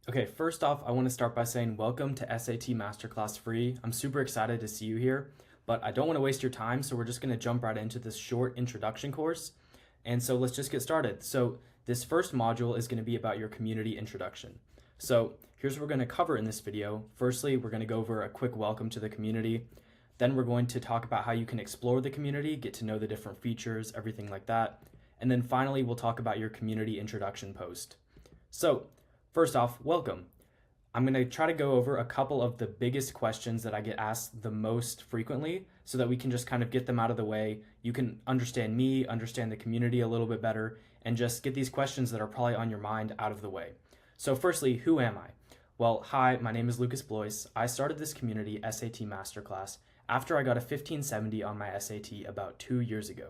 Okay, first off, I want to start by saying welcome to SAT Masterclass Free. I'm super excited to see you here, but I don't want to waste your time, so we're just going to jump right into this short introduction course. And so let's just get started. So this first module is going to be about your community introduction. So here's what we're going to cover in this video. Firstly, we're going to go over a quick welcome to the community. Then we're going to talk about how you can explore the community, get to know the different features, everything like that. And then finally, we'll talk about your community introduction post. So first off, welcome. I'm going to try to go over a couple of the biggest questions that I get asked the most frequently so that we can just kind of get them out of the way. You can understand me, understand the community a little bit better, and just get these questions that are probably on your mind out of the way. So firstly, who am I? Well, hi, my name is Lucas Blois. I started this community SAT Masterclass after I got a 1570 on my SAT about 2 years ago.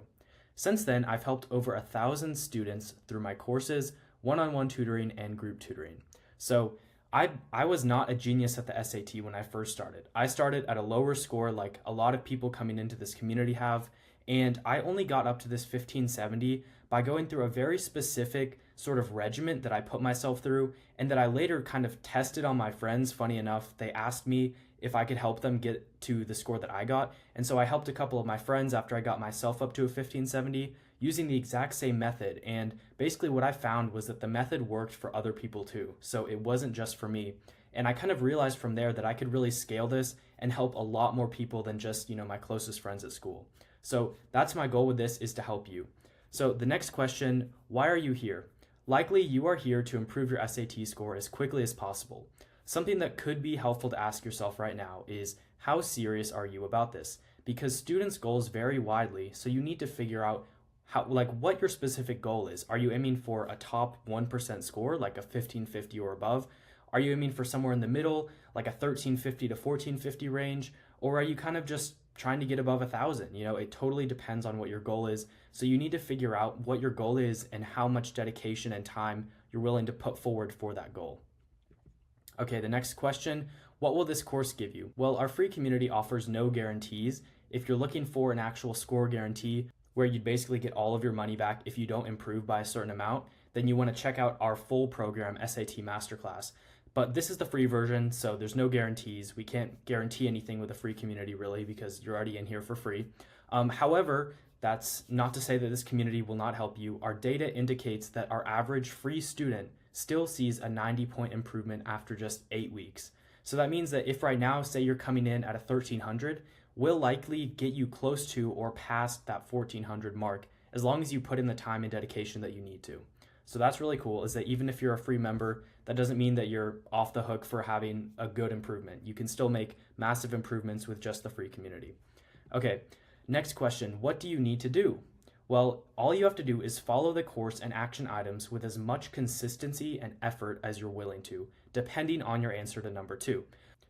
Since then, I've helped over 1,000 students through my courses, one-on-one tutoring, and group tutoring. So I was not a genius at the SAT when I first started. I started at a lower score like a lot of people coming into this community have, and I only got up to this 1570 by going through a very specific sort of regiment that I put myself through and that I later kind of tested on my friends. Funny enough, they asked me if I could help them get to the score that I got, and so I helped a couple of my friends after I got myself up to a 1570 using the exact same method. And basically what I found was that the method worked for other people too. So it wasn't just for me. And I kind of realized from there that I could really scale this and help a lot more people than just, my closest friends at school. So that's my goal with this, is to help you. So the next question, why are you here? Likely you are here to improve your SAT score as quickly as possible. Something that could be helpful to ask yourself right now is, how serious are you about this? Because students' goals vary widely, so you need to figure out what your specific goal is. Are you aiming for a top 1% score, like a 1550 or above? Are you aiming for somewhere in the middle, like a 1350 to 1450 range? Or are you kind of just trying to get above 1,000? It totally depends on what your goal is. So you need to figure out what your goal is and how much dedication and time you're willing to put forward for that goal. Okay, the next question, what will this course give you? Well, our free community offers no guarantees. If you're looking for an actual score guarantee, where you'd basically get all of your money back if you don't improve by a certain amount, then you want to check out our full program, SAT Masterclass. But this is the free version, so there's no guarantees. We can't guarantee anything with a free community, really, because you're already in here for free. However, that's not to say that this community will not help you. Our data indicates that our average free student still sees a 90-point improvement after just 8 weeks. So that means that if right now, say you're coming in at a 1300, will likely get you close to or past that 1400 mark as long as you put in the time and dedication that you need to. So that's really cool, is that even if you're a free member, that doesn't mean that you're off the hook for having a good improvement. You can still make massive improvements with just the free community. Okay, next question, what do you need to do? Well, all you have to do is follow the course and action items with as much consistency and effort as you're willing to, depending on your answer to number 2.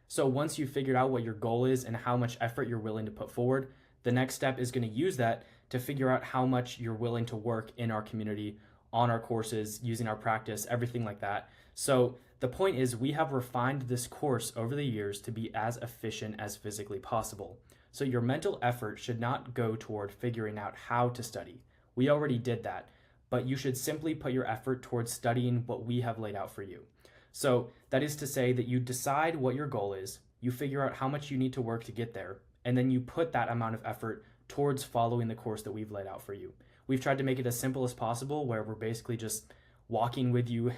So once you've figured out what your goal is and how much effort you're willing to put forward, the next step is going to use that to figure out how much you're willing to work in our community, on our courses, using our practice, everything like that. So the point is, we have refined this course over the years to be as efficient as physically possible. So your mental effort should not go toward figuring out how to study. We already did that, but you should simply put your effort towards studying what we have laid out for you. So that is to say that you decide what your goal is, you figure out how much you need to work to get there, and then you put that amount of effort towards following the course that we've laid out for you. We've tried to make it as simple as possible, where we're basically just walking with you,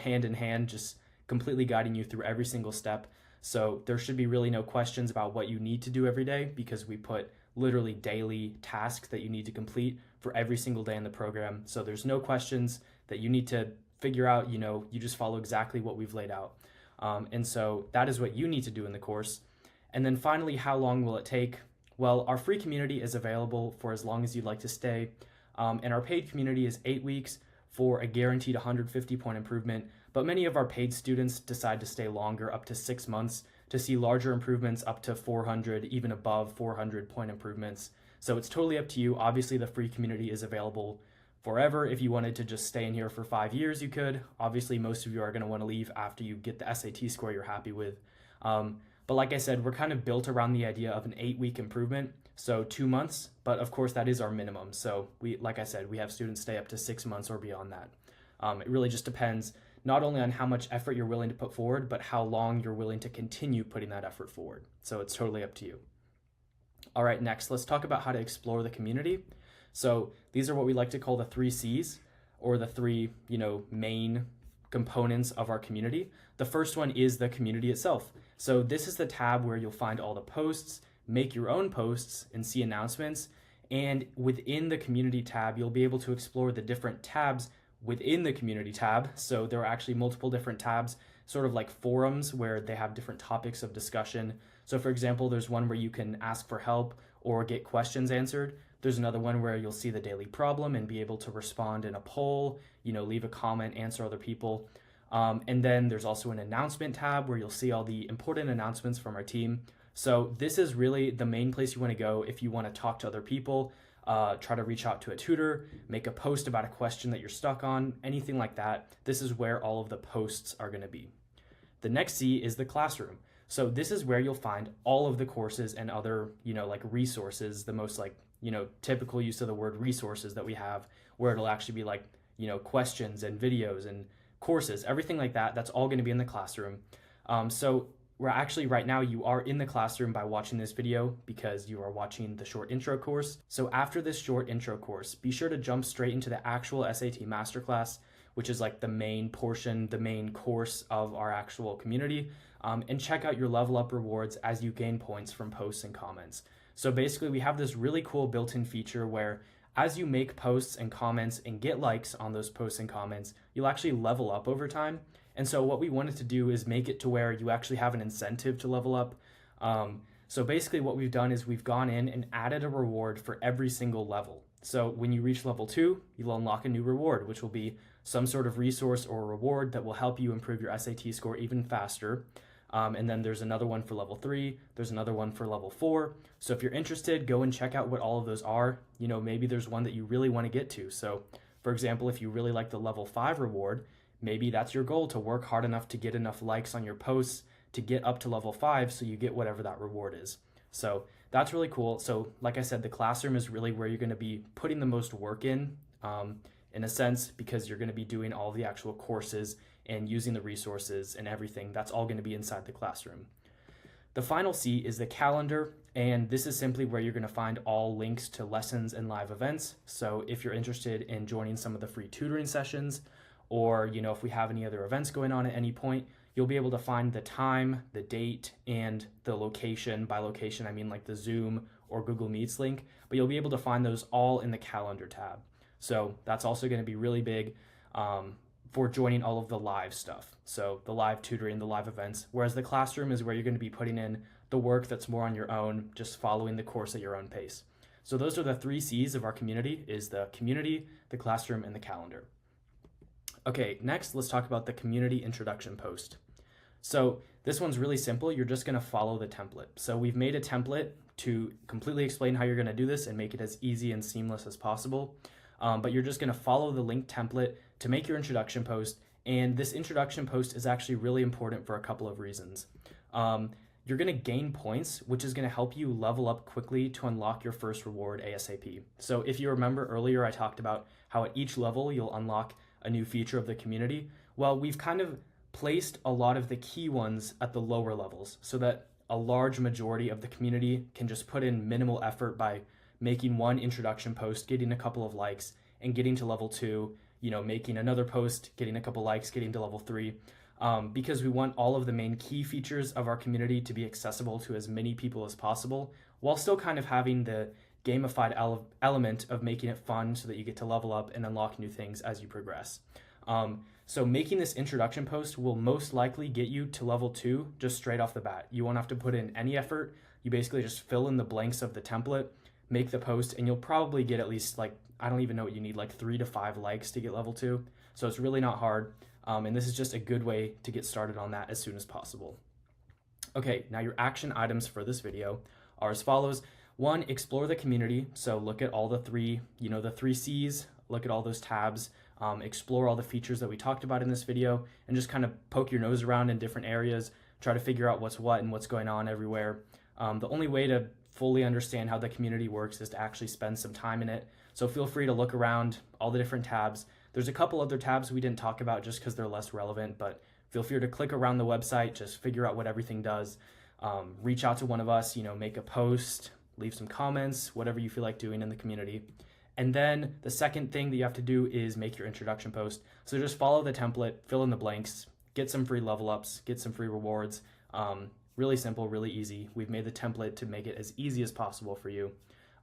hand in hand, just completely guiding you through every single step. So there should be really no questions about what you need to do every day, because we put literally daily tasks that you need to complete for every single day in the program. So there's no questions that you need to figure out, you just follow exactly what we've laid out. And so that is what you need to do in the course. And then finally, how long will it take? Well, our free community is available for as long as you'd like to stay. And our paid community is 8 weeks for a guaranteed 150-point improvement. But many of our paid students decide to stay longer, up to 6 months, to see larger improvements up to 400, even above 400-point improvements. So it's totally up to you. Obviously, the free community is available forever. If you wanted to just stay in here for 5 years, you could. Obviously, most of you are going to want to leave after you get the SAT score you're happy with. But like I said, we're kind of built around the idea of an 8-week improvement, so 2 months, but of course that is our minimum. So like I said, we have students stay up to 6 months or beyond that. It really just depends not only on how much effort you're willing to put forward, but how long you're willing to continue putting that effort forward. So it's totally up to you. All right, next, let's talk about how to explore the community. So these are what we like to call the 3 C's, or the 3, main components of our community. The first one is the community itself. So this is the tab where you'll find all the posts, make your own posts, and see announcements. And within the community tab, you'll be able to explore the different tabs within the community tab. So there are actually multiple different tabs, sort of like forums where they have different topics of discussion. So for example, there's one where you can ask for help or get questions answered. There's another one where you'll see the daily problem and be able to respond in a poll, leave a comment, answer other people. And then there's also an announcement tab where you'll see all the important announcements from our team. So this is really the main place you want to go if you want to talk to other people, try to reach out to a tutor, make a post about a question that you're stuck on, anything like that. This is where all of the posts are going to be. The next C is the classroom. So this is where you'll find all of the courses and other, like resources, the most typical use of the word resources that we have, where it'll actually be like, questions and videos and courses, everything like that. That's all going to be in the classroom. So we're actually right now, you are in the classroom by watching this video because you are watching the short intro course. So after this short intro course, be sure to jump straight into the actual SAT Masterclass, which is like the main portion, the main course of our actual community, and check out your level up rewards as you gain points from posts and comments. So basically we have this really cool built-in feature where as you make posts and comments and get likes on those posts and comments, you'll actually level up over time. And so what we wanted to do is make it to where you actually have an incentive to level up. So basically what we've done is we've gone in and added a reward for every single level. So when you reach level 2, you'll unlock a new reward, which will be some sort of resource or reward that will help you improve your SAT score even faster. And then there's another one for level 3, there's another one for level 4. So if you're interested, go and check out what all of those are. Maybe there's one that you really want to get to. So for example, if you really like the level 5 reward, maybe that's your goal, to work hard enough to get enough likes on your posts to get up to level 5 so you get whatever that reward is. So that's really cool. So like I said, the classroom is really where you're going to be putting the most work in a sense, because you're going to be doing all the actual courses and using the resources and everything. That's all going to be inside the classroom. The final C is the calendar, and this is simply where you're going to find all links to lessons and live events. So if you're interested in joining some of the free tutoring sessions, or if we have any other events going on at any point, you'll be able to find the time, the date, and the location. By location, I mean like the Zoom or Google Meets link, but you'll be able to find those all in the calendar tab. So that's also going to be really big for joining all of the live stuff. So the live tutoring, the live events, whereas the classroom is where you're going to be putting in the work that's more on your own, just following the course at your own pace. So those are the 3 C's of our community, is the community, the classroom, and the calendar. Okay, next let's talk about the community introduction post. So this one's really simple. You're just going to follow the template. So we've made a template to completely explain how you're going to do this and make it as easy and seamless as possible. But you're just going to follow the link template to make your introduction post. And this introduction post is actually really important for a couple of reasons. You're going to gain points, which is going to help you level up quickly to unlock your first reward ASAP. So if you remember earlier, I talked about how at each level you'll unlock a new feature of the community. Well, we've kind of placed a lot of the key ones at the lower levels so that a large majority of the community can just put in minimal effort by making one introduction post, getting a couple of likes, and getting to level 2, making another post, getting a couple likes, getting to level 3, because we want all of the main key features of our community to be accessible to as many people as possible, while still kind of having the gamified element of making it fun so that you get to level up and unlock new things as you progress. So making this introduction post will most likely get you to level 2 just straight off the bat. You won't have to put in any effort. You basically just fill in the blanks of the template, make the post, and you'll probably get at least I don't even know what you need, 3 to 5 likes to get level 2. So it's really not hard. And this is just a good way to get started on that as soon as possible. Okay, now your action items for this video are as follows. 1, explore the community. So look at all the 3 C's, look at all those tabs, explore all the features that we talked about in this video, and just kind of poke your nose around in different areas, try to figure out what's what and what's going on everywhere. The only way to fully understand how the community works is to actually spend some time in it. So feel free to look around all the different tabs. There's a couple other tabs we didn't talk about just because they're less relevant, but feel free to click around the website, just figure out what everything does. Reach out to one of us, make a post, leave some comments, whatever you feel like doing in the community. And then the second thing that you have to do is make your introduction post. So just follow the template, fill in the blanks, get some free level ups, get some free rewards. Really simple, really easy. We've made the template to make it as easy as possible for you.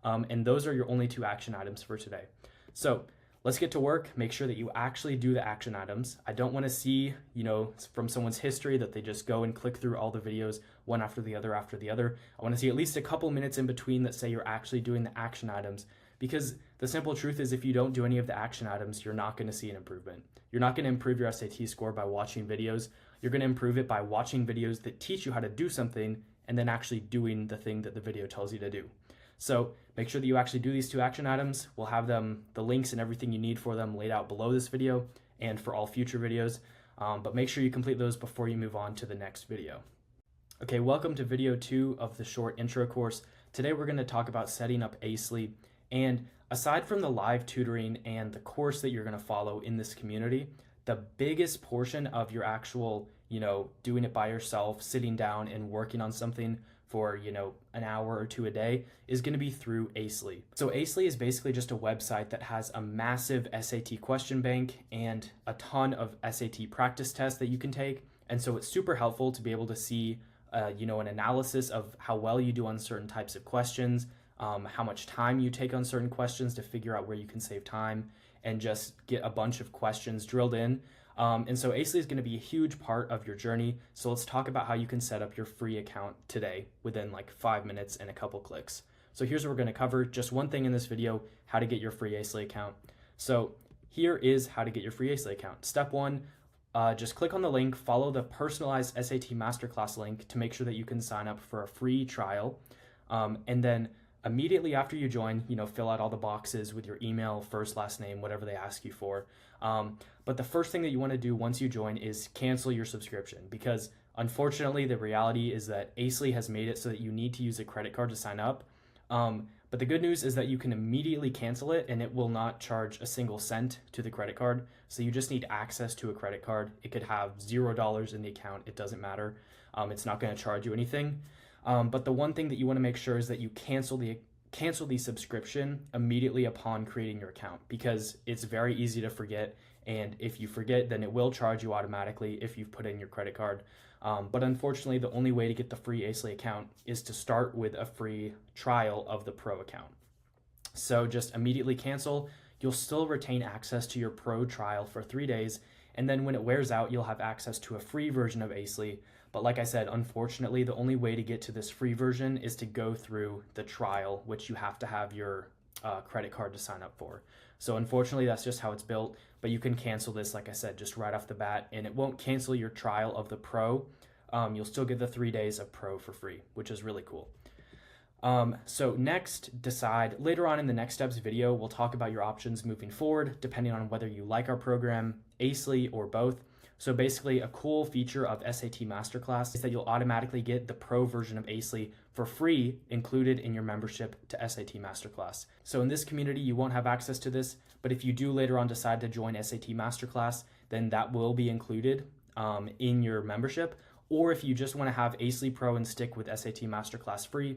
And those are your only 2 action items for today. So let's get to work. Make sure that you actually do the action items. I don't want to see, from someone's history that they just go and click through all the videos one after the other after the other. I want to see at least a couple minutes in between that say you're actually doing the action items, because the simple truth is if you don't do any of the action items, you're not going to see an improvement. You're not going to improve your SAT score by watching videos. You're going to improve it by watching videos that teach you how to do something and then actually doing the thing that the video tells you to do. So make sure that you actually do these 2 action items. We'll have the links and everything you need for them laid out below this video and for all future videos. But make sure you complete those before you move on to the next video. Okay, welcome to video 2 of the short intro course. Today we're going to talk about setting up ACELY. And aside from the live tutoring and the course that you're going to follow in this community, the biggest portion of your actual, doing it by yourself, sitting down and working on something for, an hour or 2 a day is going to be through ACELY. So ACELY is basically just a website that has a massive SAT question bank and a ton of SAT practice tests that you can take. And so it's super helpful to be able to see, an analysis of how well you do on certain types of questions, how much time you take on certain questions to figure out where you can save time and just get a bunch of questions drilled in. And so ACELY is going to be a huge part of your journey. So let's talk about how you can set up your free account today within like 5 minutes and a couple clicks. So here's what we're going to cover. Just one thing in this video, how to get your free ACELY account. So here is how to get your free ACELY account. Step 1, just click on the link, follow the personalized SAT Masterclass link to make sure that you can sign up for a free trial. And then immediately after you join, fill out all the boxes with your email, first, last name, whatever they ask you for. But the first thing that you want to do once you join is cancel your subscription, because unfortunately the reality is that ACELY has made it so that you need to use a credit card to sign up. But the good news is that you can immediately cancel it and it will not charge a single cent to the credit card. So you just need access to a credit card. It could have $0 in the account. It doesn't matter. It's not going to charge you anything. But the one thing that you want to make sure is that you cancel the subscription immediately upon creating your account, because it's very easy to forget. And if you forget, then it will charge you automatically if you've put in your credit card. But unfortunately, the only way to get the free ACELY account is to start with a free trial of the Pro account. So just immediately cancel. You'll still retain access to your Pro trial for 3 days. And then when it wears out, you'll have access to a free version of ACELY. But like I said, unfortunately, the only way to get to this free version is to go through the trial, which you have to have your credit card to sign up for. So unfortunately, that's just how it's built. But you can cancel this, like I said, just right off the bat, and it won't cancel your trial of the Pro. You'll still get the 3 days of Pro for free, which is really cool. So next, decide. Later on in the next steps video, we'll talk about your options moving forward, depending on whether you like our program, ACELY, or both. So basically, a cool feature of SAT Masterclass is that you'll automatically get the Pro version of ACELY for free included in your membership to SAT Masterclass. So in this community, you won't have access to this, but if you do later on decide to join SAT Masterclass, then that will be included in your membership. Or if you just want to have ACELY Pro and stick with SAT Masterclass free,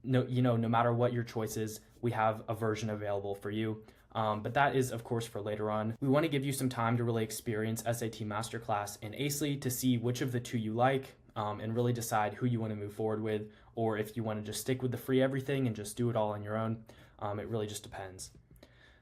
no matter what your choice is, we have a version available for you. But that is, of course, for later on. We want to give you some time to really experience SAT Masterclass and ACELY to see which of the two you like, and really decide who you want to move forward with, or if you want to just stick with the free everything and just do it all on your own. It really just depends.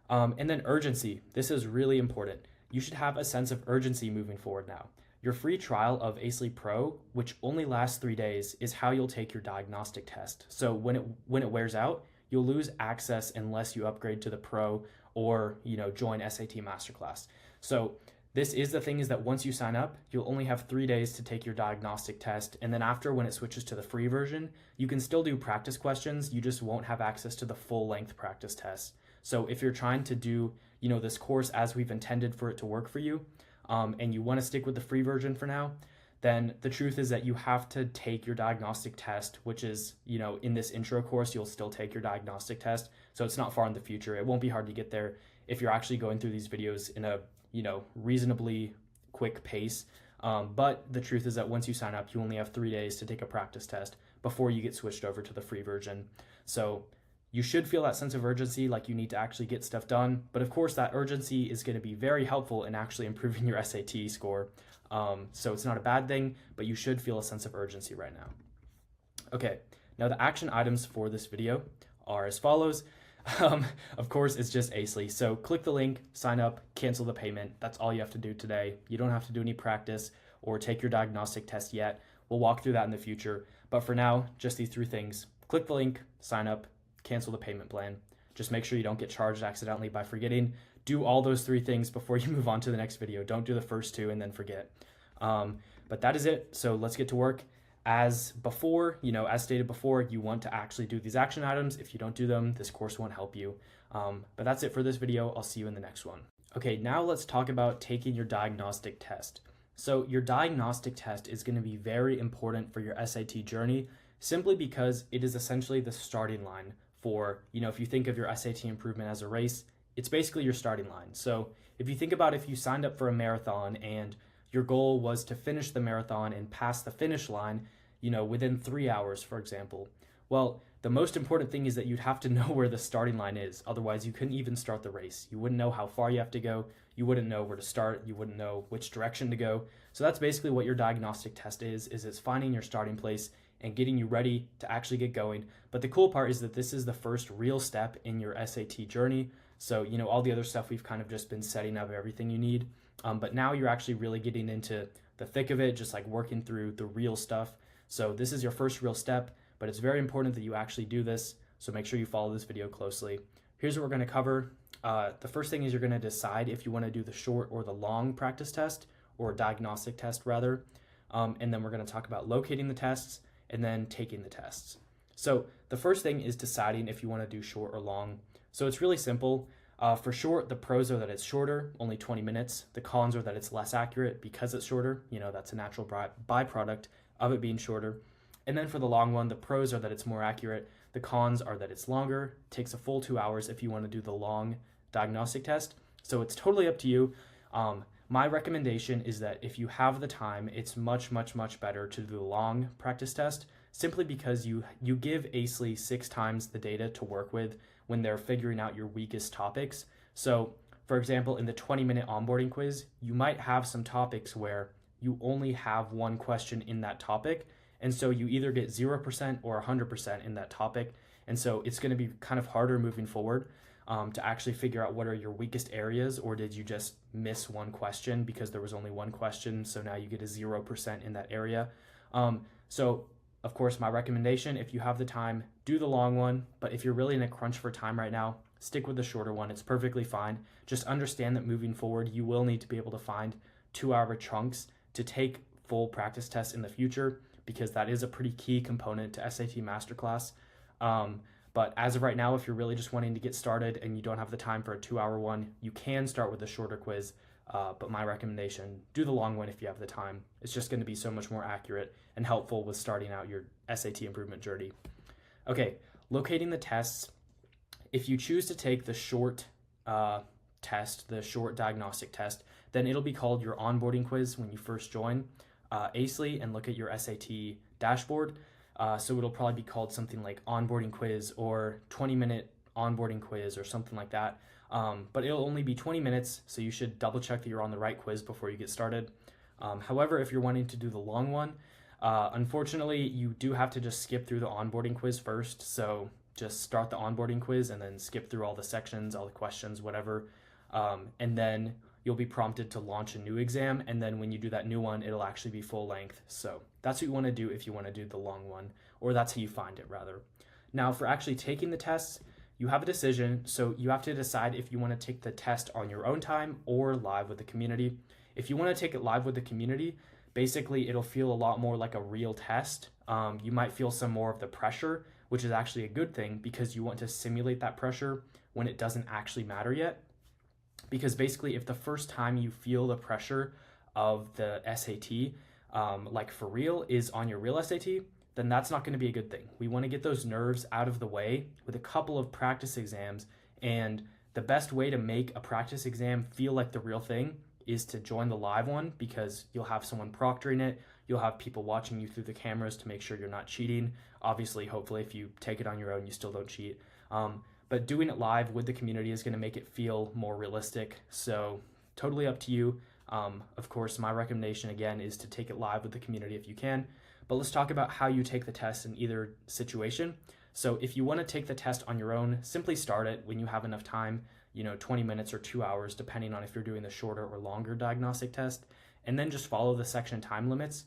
And then urgency. This is really important. You should have a sense of urgency moving forward now. Your free trial of ACELY Pro, which only lasts 3 days, is how you'll take your diagnostic test. So when it wears out, you'll lose access unless you upgrade to the Pro or join SAT Masterclass. So this is the thing, is that once you sign up, you'll only have 3 days to take your diagnostic test. And then after, when it switches to the free version, you can still do practice questions. You just won't have access to the full length practice test. So if you're trying to do, this course as we've intended for it to work for you, and you want to stick with the free version for now, then the truth is that you have to take your diagnostic test, which is, in this intro course, you'll still take your diagnostic test. So it's not far in the future. It won't be hard to get there. if you're actually going through these videos in a, reasonably quick pace. But the truth is that once you sign up, you only have 3 days to take a practice test before you get switched over to the free version. So you should feel that sense of urgency, like you need to actually get stuff done. But of course, that urgency is going to be very helpful in actually improving your SAT score. So it's not a bad thing, but you should feel a sense of urgency right now. Okay, now the action items for this video are as follows. Of course, it's just ACELY. So click the link, sign up, cancel the payment. That's all you have to do today. You don't have to do any practice or take your diagnostic test yet. We'll walk through that in the future. But for now, just these 3 things. Click the link, sign up, cancel the payment plan. Just make sure you don't get charged accidentally by forgetting. Do all those 3 things before you move on to the next video. Don't do the first 2 and then forget. But that is it. So let's get to work. As before, as stated before, you want to actually do these action items. If you don't do them, this course won't help you. But that's it for this video. I'll see you in the next one. Okay, now let's talk about taking your diagnostic test. So your diagnostic test is going to be very important for your SAT journey, simply because it is essentially the starting line for, if you think of your SAT improvement as a race, it's basically your starting line. So if you think about if you signed up for a marathon and your goal was to finish the marathon and pass the finish line, within 3 hours, for example. Well, the most important thing is that you'd have to know where the starting line is. Otherwise, you couldn't even start the race. You wouldn't know how far you have to go. You wouldn't know where to start. You wouldn't know which direction to go. So that's basically what your diagnostic test is it's finding your starting place and getting you ready to actually get going. But the cool part is that this is the first real step in your SAT journey. So, all the other stuff we've kind of just been setting up everything you need. But now you're actually really getting into the thick of it, just like working through the real stuff. So this is your first real step, but it's very important that you actually do this. So make sure you follow this video closely. Here's what we're going to cover. The first thing is you're going to decide if you want to do the short or the long practice test, or diagnostic test rather. And then we're going to talk about locating the tests and then taking the tests. So the first thing is deciding if you want to do short or long. So it's really simple. For short, the pros are that it's shorter, only 20 minutes. The cons are that it's less accurate because it's shorter. That's a natural byproduct of it being shorter. And then for the long one, the pros are that it's more accurate. The cons are that it's longer. It takes a full 2 hours if you want to do the long diagnostic test. So it's totally up to you. My recommendation is that if you have the time, it's much, much, much better to do the long practice test, simply because you give ACELY 6 times the data to work with when they're figuring out your weakest topics. So for example, in the 20-minute onboarding quiz, you might have some topics where you only have one question in that topic. And so you either get 0% or 100% in that topic. And so it's going to be kind of harder moving forward to actually figure out what are your weakest areas, or did you just miss one question because there was only one question, so now you get a 0% in that area. So of course, my recommendation, if you have the time, do the long one. But if you're really in a crunch for time right now, stick with the shorter one. It's perfectly fine. Just understand that moving forward, you will need to be able to find 2-hour chunks to take full practice tests in the future, because that is a pretty key component to SAT Masterclass. But as of right now, if you're really just wanting to get started and you don't have the time for a 2-hour one, you can start with a shorter quiz. But my recommendation, do the long one if you have the time. It's just going to be so much more accurate and helpful with starting out your SAT improvement journey. Okay, locating the tests. If you choose to take the short test, the short diagnostic test, then it'll be called your onboarding quiz when you first join ACELY and look at your SAT dashboard. So it'll probably be called something like onboarding quiz or 20-minute onboarding quiz or something like that. But it'll only be 20 minutes, so you should double check that you're on the right quiz before you get started. However, if you're wanting to do the long one, unfortunately, you do have to just skip through the onboarding quiz first. So just start the onboarding quiz and then skip through all the sections, all the questions, whatever. And then you'll be prompted to launch a new exam. And then when you do that new one, it'll actually be full length. So that's what you want to do if you want to do the long one, or that's how you find it rather. Now for actually taking the tests, you have a decision. So you have to decide if you want to take the test on your own time or live with the community. If you want to take it live with the community, basically it'll feel a lot more like a real test. You might feel some more of the pressure, which is actually a good thing because you want to simulate that pressure when it doesn't actually matter yet. Because basically if the first time you feel the pressure of the SAT, like for real, is on your real SAT, then that's not going to be a good thing. We want to get those nerves out of the way with a couple of practice exams, and The best way to make a practice exam feel like the real thing is to join the live one, because you'll have someone proctoring it. You'll have people watching you through the cameras to make sure you're not cheating. Obviously, hopefully, if you take it on your own, you still don't cheat. But doing it live with the community is going to make it feel more realistic. So totally up to you. Of course, my recommendation again is to take it live with the community if you can. But let's talk about how you take the test in either situation. So if you want to take the test on your own, simply start it when you have enough time, 20 minutes or 2 hours, depending on if you're doing the shorter or longer diagnostic test, and then just follow the section time limits.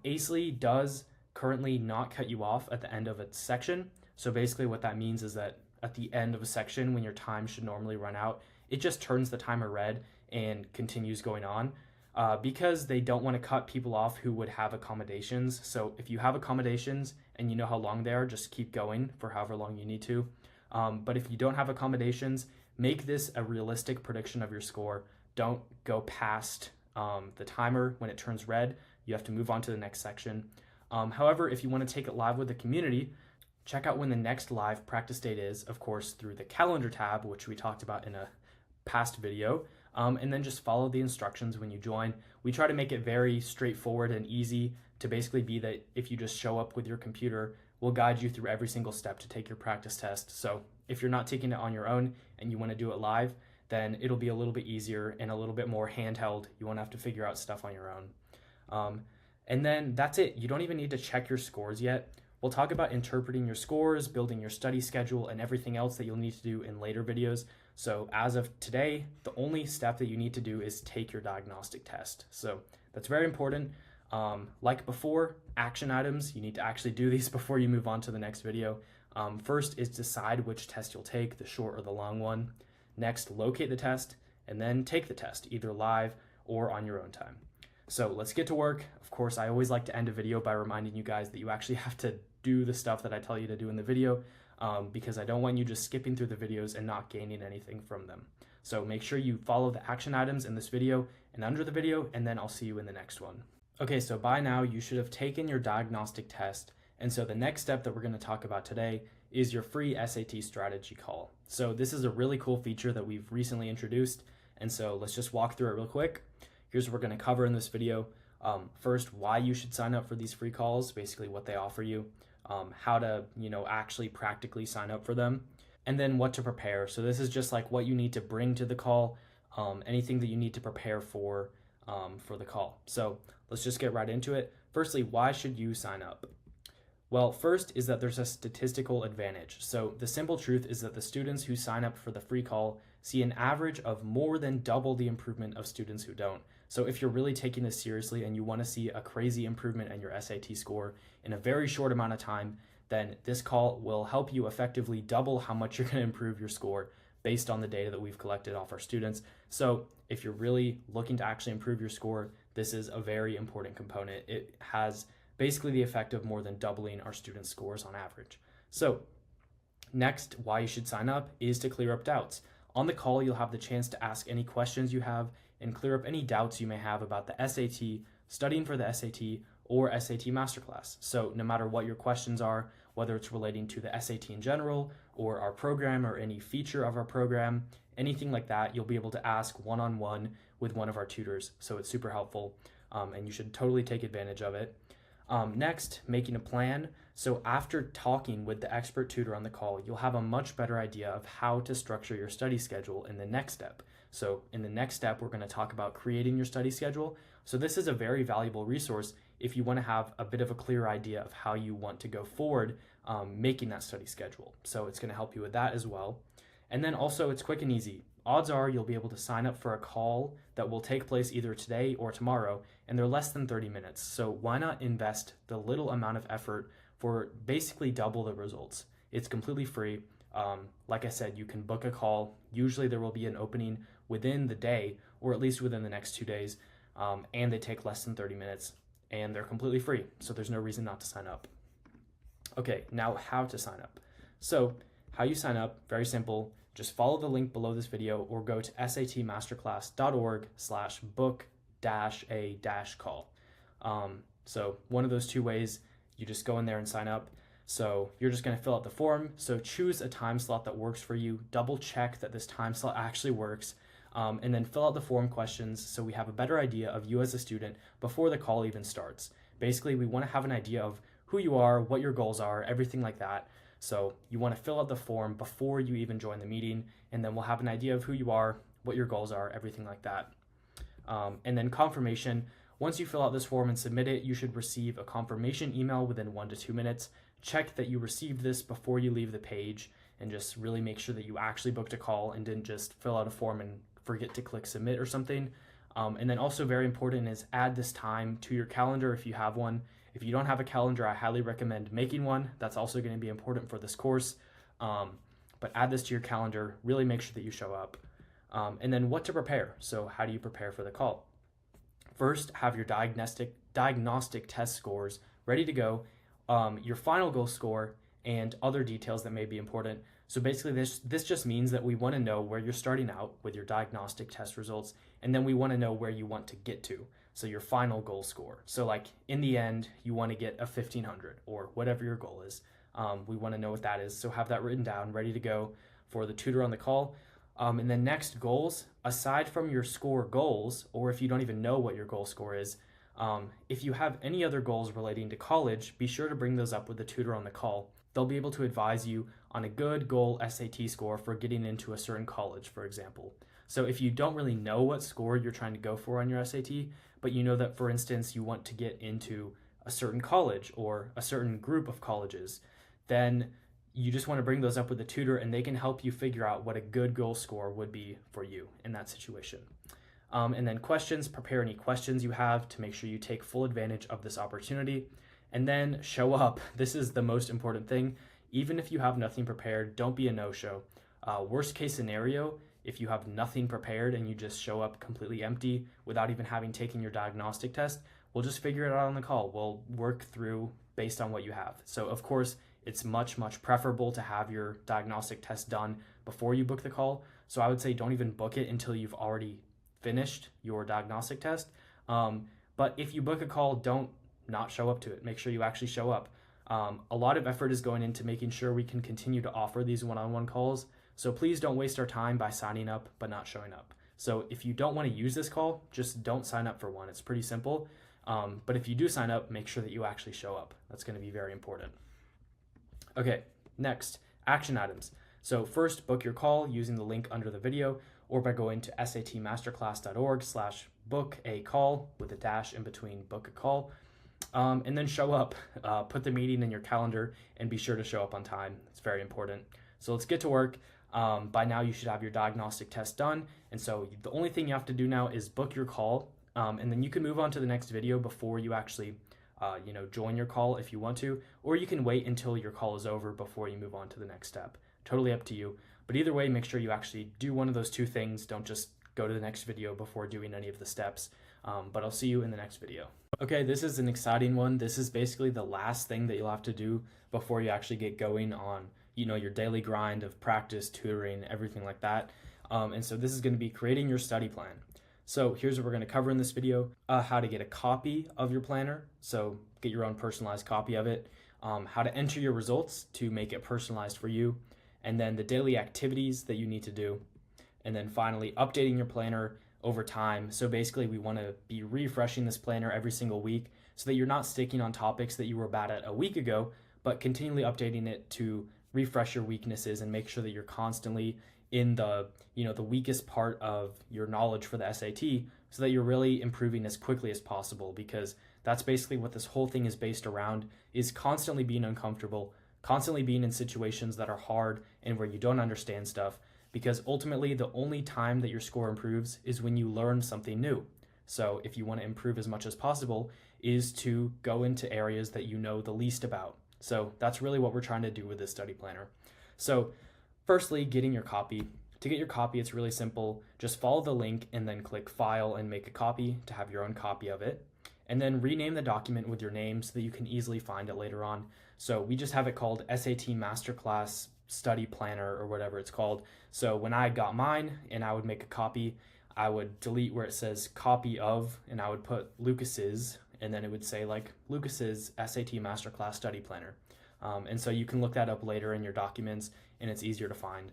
ACELY does currently not cut you off at the end of a section. So basically what that means is that at the end of a section, when your time should normally run out, it just turns the timer red and continues going on, because they don't want to cut people off who would have accommodations. So if you have accommodations and you know how long they are, just keep going for however long you need to. But if you don't have accommodations, make this a realistic prediction of your score. Don't go past the timer when it turns red. You have to move on to the next section. However, if you want to take it live with the community, check out when the next live practice date is, of course, through the calendar tab, which we talked about in a past video, and then just follow the instructions when you join. We try to make it very straightforward and easy to basically be that if you just show up with your computer, we'll guide you through every single step to take your practice test. So if you're not taking it on your own and you want to do it live, then it'll be a little bit easier and a little bit more handheld. You won't have to figure out stuff on your own. And then that's it. You don't even need to check your scores yet. We'll talk about interpreting your scores, building your study schedule, and everything else that you'll need to do in later videos. So as of today, the only step that you need to do is take your diagnostic test. So that's very important. Like before, action items, you need to actually do these before you move on to the next video. First is decide which test you'll take, the short or the long one. Next, locate the test, and then take the test, either live or on your own time. So let's get to work. Of course, I always like to end a video by reminding you guys that you actually have to do the stuff that I tell you to do in the video, because I don't want you just skipping through the videos and not gaining anything from them. So make sure you follow the action items in this video and under the video, and then I'll see you in the next one. Okay, so by now you should have taken your diagnostic test, and so the next step that we're going to talk about today is your free SAT strategy call. So this is a really cool feature that we've recently introduced, and so let's just walk through it real quick. Here's what we're going to cover in this video. First, why you should sign up for these free calls, basically what they offer you, how to actually practically sign up for them, and then what to prepare. So this is just like what you need to bring to the call, anything that you need to prepare for the call. So let's just get right into it. Firstly, why should you sign up? Well, first is that there's a statistical advantage. So the simple truth is that the students who sign up for the free call see an average of more than double the improvement of students who don't. So if you're really taking this seriously and you want to see a crazy improvement in your SAT score in a very short amount of time, then this call will help you effectively double how much you're going to improve your score based on the data that we've collected off our students. So if you're really looking to actually improve your score, this is a very important component. It has basically the effect of more than doubling our students' scores on average. So next, why you should sign up is to clear up doubts. On the call, you'll have the chance to ask any questions you have and clear up any doubts you may have about the SAT, studying for the SAT, or SAT Masterclass. So no matter what your questions are, whether it's relating to the SAT in general, or our program, or any feature of our program, anything like that, you'll be able to ask one-on-one with one of our tutors. So it's super helpful, and you should totally take advantage of it. Next, making a plan. So after talking with the expert tutor on the call, you'll have a much better idea of how to structure your study schedule in the next step. So in the next step, we're going to talk about creating your study schedule. So this is a very valuable resource if you want to have a bit of a clear idea of how you want to go forward making that study schedule. So it's going to help you with that as well. And then also it's quick and easy. Odds are you'll be able to sign up for a call that will take place either today or tomorrow, and they're less than 30 minutes. So why not invest the little amount of effort for basically double the results? It's completely free. Like I said, you can book a call. Usually there will be an opening within the day, or at least within the next 2 days, and they take less than 30 minutes, and they're completely free. So there's no reason not to sign up. Okay, now how to sign up. So how you sign up, very simple. Just follow the link below this video or go to satmasterclass.org/book-a-call. So one of those two ways, you just go in there and sign up. So you're just going to fill out the form. So choose a time slot that works for you. Double check that this time slot actually works. And then fill out the form questions so we have a better idea of you as a student before the call even starts. Basically, we want to have an idea of who you are, what your goals are, everything like that. So you want to fill out the form before you even join the meeting, and then we'll have an idea of who you are, what your goals are, everything like that. And then confirmation. Once you fill out this form and submit it, you should receive a confirmation email within 1 to 2 minutes. Check that you received this before you leave the page, and just really make sure that you actually booked a call and didn't just fill out a form and forget to click submit or something. And then also very important is add this time to your calendar if you have one. If you don't have a calendar, I highly recommend making one. That's also going to be important for this course. But add this to your calendar, really make sure that you show up. And then what to prepare. So how do you prepare for the call? First, have your diagnostic test scores ready to go, your final goal score, and other details that may be important. So basically this just means that we want to know where you're starting out with your diagnostic test results, and then we want to know where you want to get to. So your final goal score. So like in the end, you want to get a 1500 or whatever your goal is. We want to know what that is. So have that written down, ready to go for the tutor on the call. And then next, goals. Aside from your score goals, or if you don't even know what your goal score is, if you have any other goals relating to college, be sure to bring those up with the tutor on the call. They'll be able to advise you on a good goal SAT score for getting into a certain college, for example. So if you don't really know what score you're trying to go for on your SAT, but you know that, for instance, you want to get into a certain college or a certain group of colleges, then you just want to bring those up with the tutor, and they can help you figure out what a good goal score would be for you in that situation. And then questions, prepare any questions you have to make sure you take full advantage of this opportunity. And then show up. This is the most important thing. Even if you have nothing prepared, don't be a no-show. Worst case scenario, if you have nothing prepared and you just show up completely empty without even having taken your diagnostic test, we'll just figure it out on the call. We'll work through based on what you have. So of course, it's much, much preferable to have your diagnostic test done before you book the call. So I would say don't even book it until you've already finished your diagnostic test. But if you book a call, don't not show up to it. Make sure you actually show up. A lot of effort is going into making sure we can continue to offer these one-on-one calls. So please don't waste our time by signing up but not showing up. So if you don't want to use this call, just don't sign up for one. It's pretty simple. But if you do sign up, make sure that you actually show up. That's going to be very important. Okay, next, action items. So first, book your call using the link under the video or by going to satmasterclass.org/book-a-call with a dash in between book a call. And then show up. Put the meeting in your calendar and be sure to show up on time. It's very important. So let's get to work. By now you should have your diagnostic test done. And so the only thing you have to do now is book your call. And then you can move on to the next video before you actually join your call if you want to, or you can wait until your call is over before you move on to the next step. Totally up to you. But either way, make sure you actually do one of those two things. Don't just go to the next video before doing any of the steps. But I'll see you in the next video. Okay, this is an exciting one. This is basically the last thing that you'll have to do before you actually get going on, your daily grind of practice, tutoring, everything like that. And so this is going to be creating your study plan. So here's what we're going to cover in this video. How to get a copy of your planner. So get your own personalized copy of it. How to enter your results to make it personalized for you. And then the daily activities that you need to do. And then finally, updating your planner over time. So basically, we want to be refreshing this planner every single week so that you're not sticking on topics that you were bad at a week ago, but continually updating it to refresh your weaknesses and make sure that you're constantly in the weakest part of your knowledge for the SAT so that you're really improving as quickly as possible, because that's basically what this whole thing is based around, is constantly being uncomfortable, constantly being in situations that are hard and where you don't understand stuff, because ultimately the only time that your score improves is when you learn something new. So if you want to improve as much as possible is to go into areas that you know the least about. So that's really what we're trying to do with this study planner. So firstly, getting your copy. To get your copy, it's really simple. Just follow the link and then click File and Make a Copy to have your own copy of it. And then rename the document with your name so that you can easily find it later on. So we just have it called SAT Masterclass Study Planner or whatever it's called. So when I got mine and I would make a copy, I would delete where it says copy of, and I would put Lucas's, and then it would say like Lucas's SAT Masterclass Study Planner. And so you can look that up later in your documents and it's easier to find.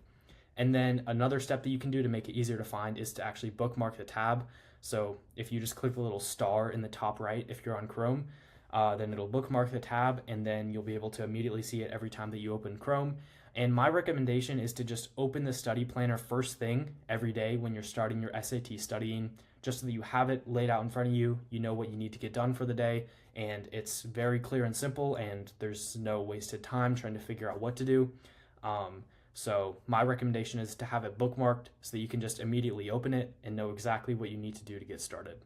And then another step that you can do to make it easier to find is to actually bookmark the tab. So if you just click the little star in the top right, if you're on Chrome, then it'll bookmark the tab and then you'll be able to immediately see it every time that you open Chrome. And my recommendation is to just open the study planner first thing every day when you're starting your SAT studying, just so that you have it laid out in front of you, you know what you need to get done for the day, and it's very clear and simple, and there's no wasted time trying to figure out what to do. So my recommendation is to have it bookmarked so that you can just immediately open it and know exactly what you need to do to get started.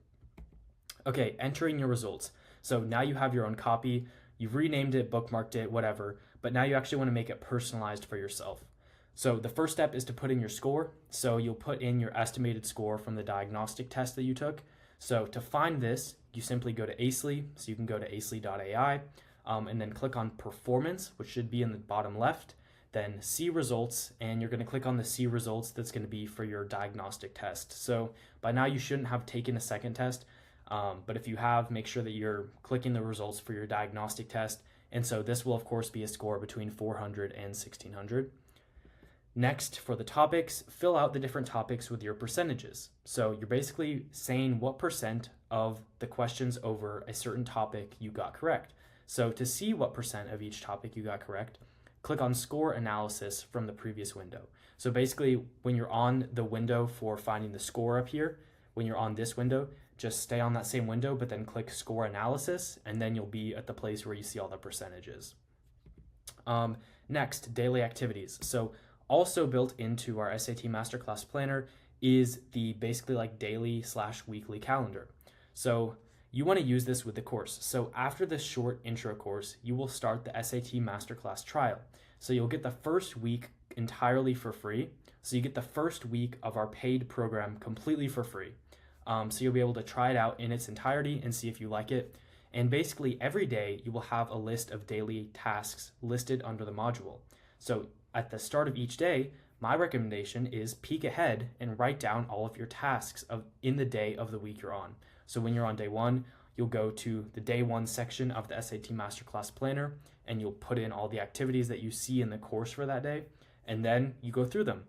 Okay, entering your results. So now you have your own copy, you've renamed it, bookmarked it, whatever, but now you actually want to make it personalized for yourself. So the first step is to put in your score. So you'll put in your estimated score from the diagnostic test that you took. So to find this, you simply go to ACELY. So you can go to acely.ai and then click on performance, which should be in the bottom left. Then see results, and you're going to click on the see results that's going to be for your diagnostic test. So by now you shouldn't have taken a second test, but if you have, make sure that you're clicking the results for your diagnostic test. And so this will of course be a score between 400 and 1600. Next, for the topics, fill out the different topics with your percentages. So you're basically saying what percent of the questions over a certain topic you got correct. So to see what percent of each topic you got correct, click on score analysis from the previous window. So basically, when you're on the window for finding the score up here, when you're on this window, just stay on that same window, but then click score analysis, and then you'll be at the place where you see all the percentages. Next, daily activities. So also built into our SAT Masterclass planner is the basically like daily/weekly calendar. So you want to use this with the course. So after this short intro course, you will start the SAT Masterclass trial. So you'll get the first week entirely for free. So you get the first week of our paid program completely for free. So you'll be able to try it out in its entirety and see if you like it. And basically every day you will have a list of daily tasks listed under the module. So at the start of each day, my recommendation is peek ahead and write down all of your tasks in the day of the week you're on. So when you're on day one, you'll go to the day one section of the SAT Masterclass planner and you'll put in all the activities that you see in the course for that day, and then you go through them.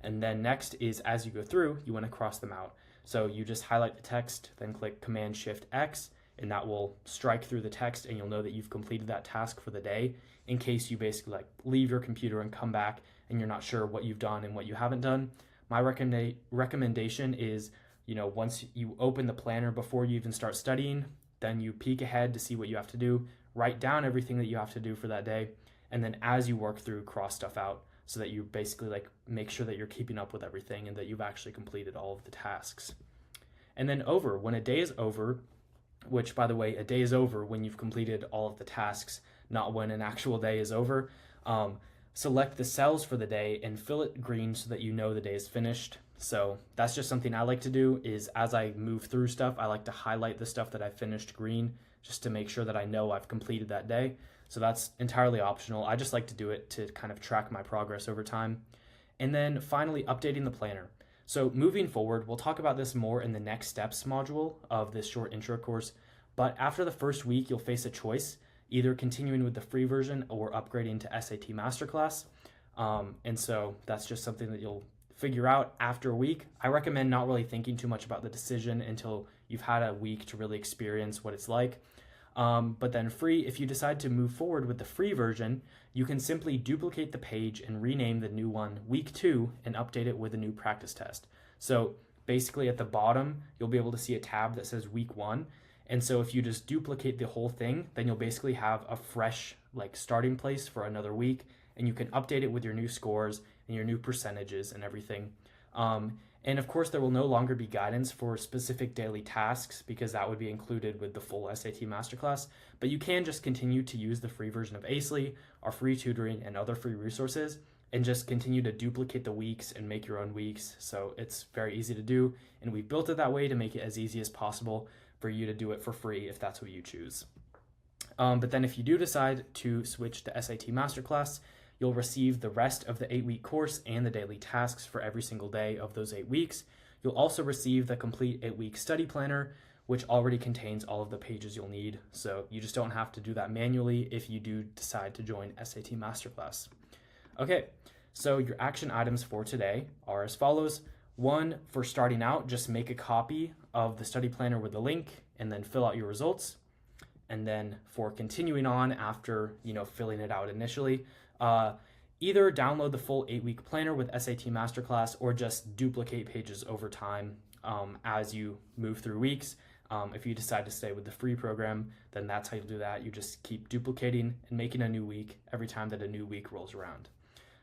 And then next is, as you go through, you want to cross them out. So you just highlight the text, then click Command-Shift-X, and that will strike through the text and you'll know that you've completed that task for the day, in case you basically like leave your computer and come back and you're not sure what you've done and what you haven't done. My recommendation is, once you open the planner before you even start studying, then you peek ahead to see what you have to do, write down everything that you have to do for that day, and then as you work through, cross stuff out so that you basically like make sure that you're keeping up with everything and that you've actually completed all of the tasks. And then when a day is over, which by the way, a day is over when you've completed all of the tasks, not when an actual day is over, select the cells for the day and fill it green so that you know the day is finished. So that's just something I like to do, is as I move through stuff, I like to highlight the stuff that I finished green just to make sure that I know I've completed that day. So that's entirely optional. I just like to do it to kind of track my progress over time. And then finally, updating the planner. So moving forward, we'll talk about this more in the next steps module of this short intro course. But after the first week, you'll face a choice, either continuing with the free version or upgrading to SAT Masterclass. And so that's just something that you'll figure out after a week. I recommend not really thinking too much about the decision until you've had a week to really experience what it's like. But then free, if you decide to move forward with the free version, you can simply duplicate the page and rename the new one week 2 and update it with a new practice test. So basically at the bottom, you'll be able to see a tab that says week 1. And so if you just duplicate the whole thing, then you'll basically have a fresh starting place for another week, and you can update it with your new scores and your new percentages and everything. And of course, there will no longer be guidance for specific daily tasks because that would be included with the full SAT Masterclass, but you can just continue to use the free version of ACELY, our free tutoring, and other free resources, and just continue to duplicate the weeks and make your own weeks. So it's very easy to do, and we built it that way to make it as easy as possible for you to do it for free if that's what you choose. But then if you do decide to switch to SAT Masterclass, you'll receive the rest of the 8-week course and the daily tasks for every single day of those 8 weeks. You'll also receive the complete 8-week study planner, which already contains all of the pages you'll need. So you just don't have to do that manually if you do decide to join SAT Masterclass. Okay, so your action items for today are as follows. 1, for starting out, just make a copy of the study planner with the link and then fill out your results. And then for continuing on after, filling it out initially, either download the full 8-week planner with SAT Masterclass or just duplicate pages over time as you move through weeks. If you decide to stay with the free program, then that's how you'll do that. You just keep duplicating and making a new week every time that a new week rolls around.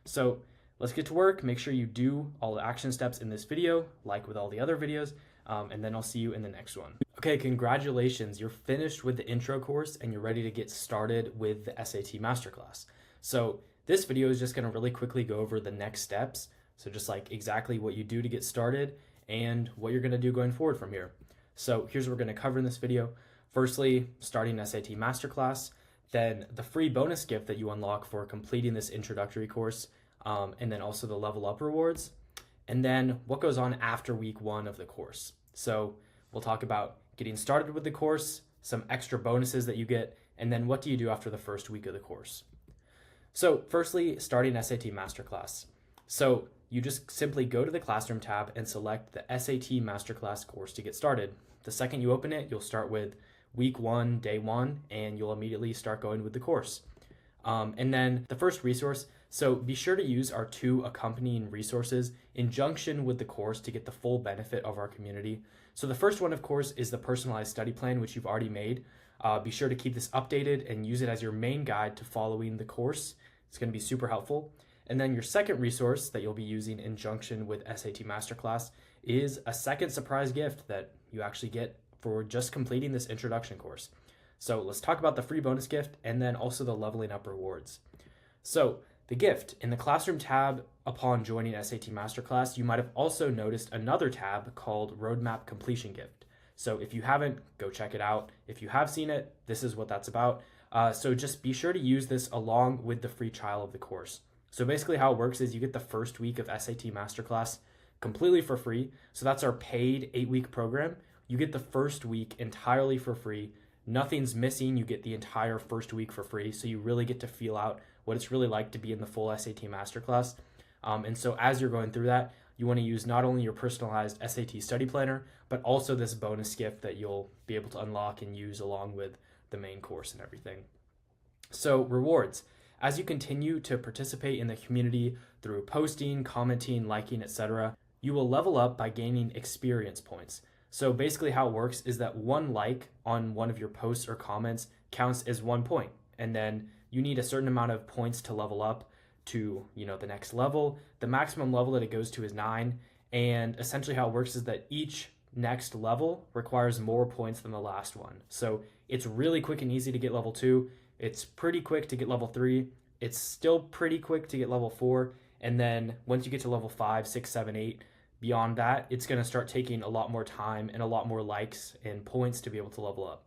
So let's get to work. Make sure you do all the action steps in this video, like with all the other videos, and then I'll see you in the next one. Okay, congratulations. You're finished with the intro course and you're ready to get started with the SAT Masterclass. So this video is just going to really quickly go over the next steps. So just like exactly what you do to get started and what you're going to do going forward from here. So here's what we're going to cover in this video. Firstly, starting SAT Masterclass, then the free bonus gift that you unlock for completing this introductory course, and then also the level up rewards, and then what goes on after week 1 of the course. So we'll talk about getting started with the course, some extra bonuses that you get, and then what do you do after the first week of the course. So firstly, starting SAT Masterclass. So you just simply go to the Classroom tab and select the SAT Masterclass course to get started. The second you open it, you'll start with week 1, day 1, and you'll immediately start going with the course. And then the first resource, so be sure to use our 2 accompanying resources in conjunction with the course to get the full benefit of our community. So the first one, of course, is the personalized study plan, which you've already made. Be sure to keep this updated and use it as your main guide to following the course. It's going to be super helpful. And then your second resource that you'll be using in conjunction with SAT Masterclass is a second surprise gift that you actually get for just completing this introduction course. So let's talk about the free bonus gift and then also the leveling up rewards. So the gift in the Classroom tab upon joining SAT Masterclass, you might have also noticed another tab called Roadmap Completion Gift. So if you haven't, go check it out. If you have seen it, this is what that's about. So just be sure to use this along with the free trial of the course. So basically how it works is you get the first week of SAT Masterclass completely for free. So that's our paid 8-week program. You get the first week entirely for free. Nothing's missing. You get the entire first week for free. So you really get to feel out what it's really like to be in the full SAT Masterclass. And so as you're going through that, you want to use not only your personalized SAT study planner, but also this bonus gift that you'll be able to unlock and use along with the main course and everything. So rewards. As you continue to participate in the community through posting, commenting, liking, etc., you will level up by gaining experience points. So basically how it works is that 1 like on one of your posts or comments counts as 1 point. And then you need a certain amount of points to level up to, the next level. The maximum level that it goes to is 9. And essentially how it works is that each next level requires more points than the last one. So it's really quick and easy to get level 2. It's pretty quick to get level 3. It's still pretty quick to get level 4. And then once you get to level 5, 6, 7, 8, beyond that, it's going to start taking a lot more time and a lot more likes and points to be able to level up.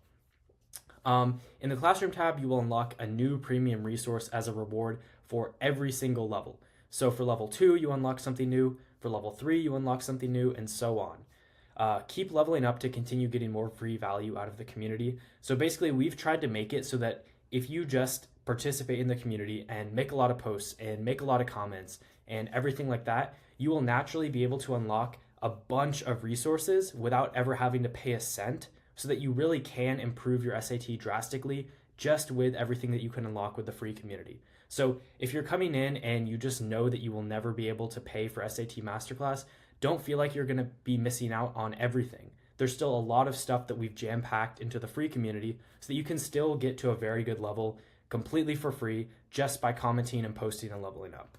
In the Classroom tab, you will unlock a new premium resource as a reward for every single level. So for level 2, you unlock something new. For level 3, you unlock something new, and so on. Keep leveling up to continue getting more free value out of the community. So basically, we've tried to make it so that if you just participate in the community and make a lot of posts and make a lot of comments and everything like that, you will naturally be able to unlock a bunch of resources without ever having to pay a cent, so that you really can improve your SAT drastically just with everything that you can unlock with the free community. So if you're coming in and you just know that you will never be able to pay for SAT Masterclass, don't feel like you're going to be missing out on everything. There's still a lot of stuff that we've jam-packed into the free community so that you can still get to a very good level completely for free just by commenting and posting and leveling up.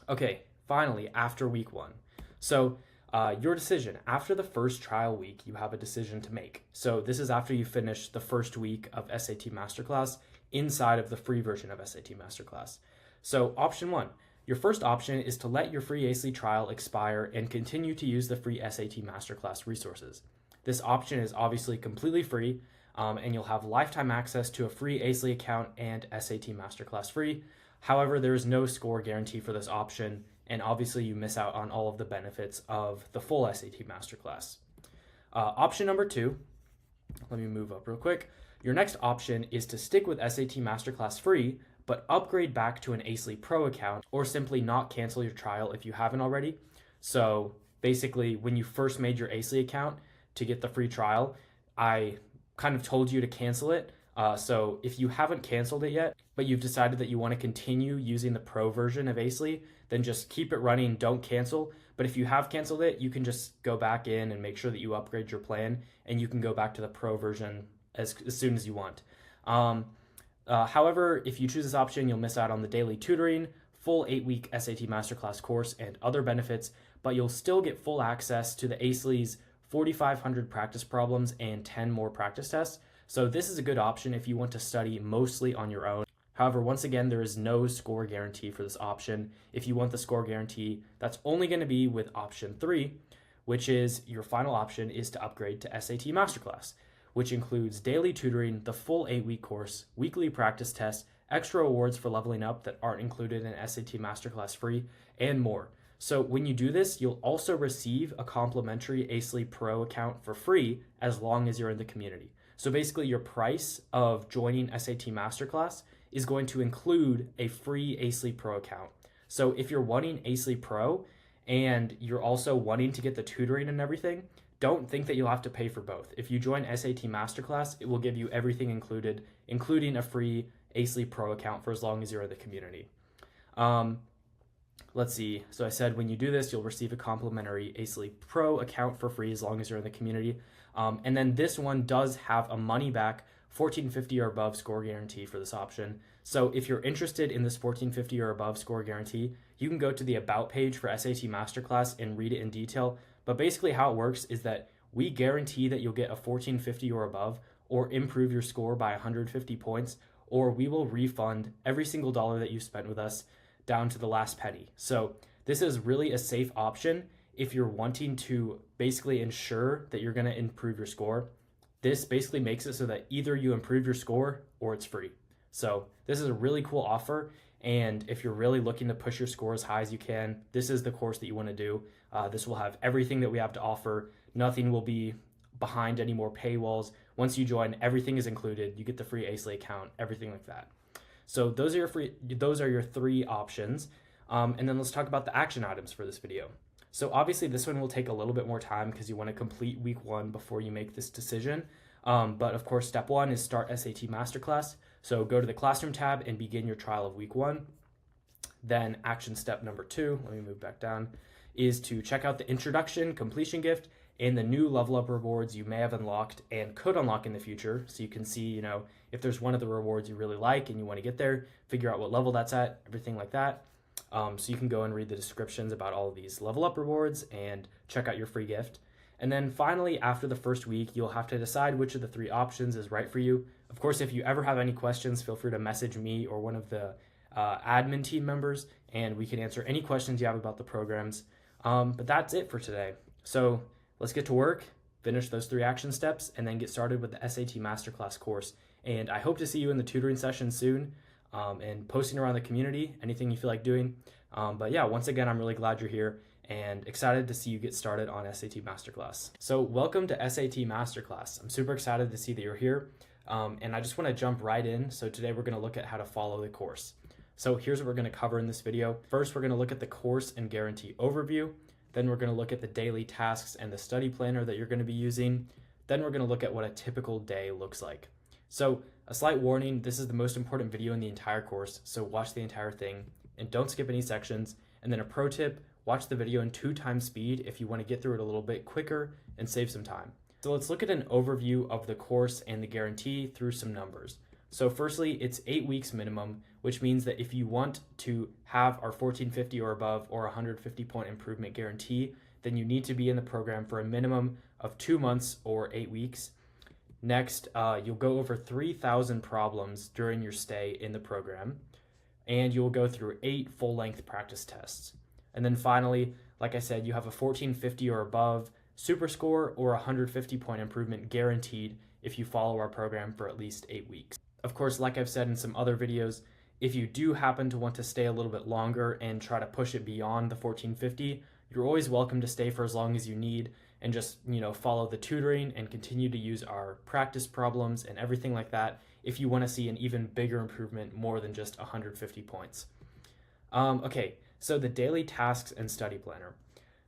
Okay, finally, after week 1. So your decision. After the first trial week, you have a decision to make. So this is after you finish the first week of SAT Masterclass inside of the free version of SAT Masterclass. So option 1. Your first option is to let your free ACE trial expire and continue to use the free SAT Masterclass resources. This option is obviously completely free, and you'll have lifetime access to a free ACE account and SAT Masterclass free. However, there is no score guarantee for this option, and obviously you miss out on all of the benefits of the full SAT Masterclass. Option number 2, let me move up real quick. Your next option is to stick with SAT Masterclass free, but upgrade back to an ACE Pro account, or simply not cancel your trial if you haven't already. So basically, when you first made your ACE account to get the free trial, I kind of told you to cancel it. So if you haven't canceled it yet, but you've decided that you want to continue using the Pro version of ACE, then just keep it running, don't cancel. But if you have canceled it, you can just go back in and make sure that you upgrade your plan, and you can go back to the Pro version as soon as you want. However, if you choose this option, you'll miss out on the daily tutoring, full 8-week SAT Masterclass course, and other benefits, but you'll still get full access to the ACE's 4,500 practice problems and 10 more practice tests. So this is a good option if you want to study mostly on your own. However, once again, there is no score guarantee for this option. If you want the score guarantee, that's only going to be with option 3, which is your final option is to upgrade to SAT Masterclass, which includes daily tutoring, the full 8-week course, weekly practice tests, extra awards for leveling up that aren't included in SAT Masterclass free, and more. So when you do this, you'll also receive a complimentary ACE Pro account for free as long as you're in the community. So basically your price of joining SAT Masterclass is going to include a free ACE Pro account. So if you're wanting ACE Pro and you're also wanting to get the tutoring and everything, don't think that you'll have to pay for both. If you join SAT Masterclass, it will give you everything included, including a free ACE Pro account for as long as you're in the community. Let's see. So I said when you do this, you'll receive a complimentary ACE Pro account for free as long as you're in the community. And then this one does have a money back 1450 or above score guarantee for this option. So if you're interested in this 1450 or above score guarantee, you can go to the About page for SAT Masterclass and read it in detail. But basically how it works is that we guarantee that you'll get a 1450 or above, or improve your score by 150 points, or we will refund every single dollar that you spent with us down to the last penny. So this is really a safe option if you're wanting to basically ensure that you're going to improve your score. This basically makes it so that either you improve your score or it's free. So this is a really cool offer. And if you're really looking to push your score as high as you can, this is the course that you want to do. This will have everything that we have to offer. Nothing will be behind any more paywalls. Once you join, everything is included. You get the free ACE account, everything like that. So those are your 3 options. And then let's talk about the action items for this video. So obviously this one will take a little bit more time because you want to complete week 1 before you make this decision. But of course, step 1 is start SAT Masterclass. So go to the Classroom tab and begin your trial of week 1. Then action step number 2, let me move back down, is to check out the introduction, completion gift, and the new level up rewards you may have unlocked and could unlock in the future. So you can see, if there's one of the rewards you really like and you want to get there, figure out what level that's at, everything like that. So you can go and read the descriptions about all of these level up rewards and check out your free gift. And then finally, after the first week, you'll have to decide which of the 3 options is right for you. Of course, if you ever have any questions, feel free to message me or one of the admin team members, and we can answer any questions you have about the programs. But that's it for today. So let's get to work, finish those 3 action steps, and then get started with the SAT Masterclass course. And I hope to see you in the tutoring session soon, and posting around the community, anything you feel like doing. But yeah, once again, I'm really glad you're here and excited to see you get started on SAT Masterclass. So welcome to SAT Masterclass. I'm super excited to see that you're here. And I just want to jump right in. So today we're going to look at how to follow the course. So here's what we're going to cover in this video. First, we're going to look at the course and guarantee overview. Then we're going to look at the daily tasks and the study planner that you're going to be using. Then we're going to look at what a typical day looks like. So a slight warning, this is the most important video in the entire course, so watch the entire thing and don't skip any sections. And then a pro tip, watch the video in 2 times speed if you want to get through it a little bit quicker and save some time. So let's look at an overview of the course and the guarantee through some numbers. So firstly, it's 8 weeks minimum, which means that if you want to have our 1450 or above or 150 point improvement guarantee, then you need to be in the program for a minimum of 2 months or 8 weeks. Next, you'll go over 3,000 problems during your stay in the program, and you'll go through 8 full-length practice tests. And then finally, like I said, you have a 1450 or above super score or 150 point improvement guaranteed if you follow our program for at least 8 weeks. Of course, like I've said in some other videos, if you do happen to want to stay a little bit longer and try to push it beyond the 1450, you're always welcome to stay for as long as you need. and just, follow the tutoring and continue to use our practice problems and everything like that if you want to see an even bigger improvement, more than just 150 points. Okay, so the daily tasks and study planner.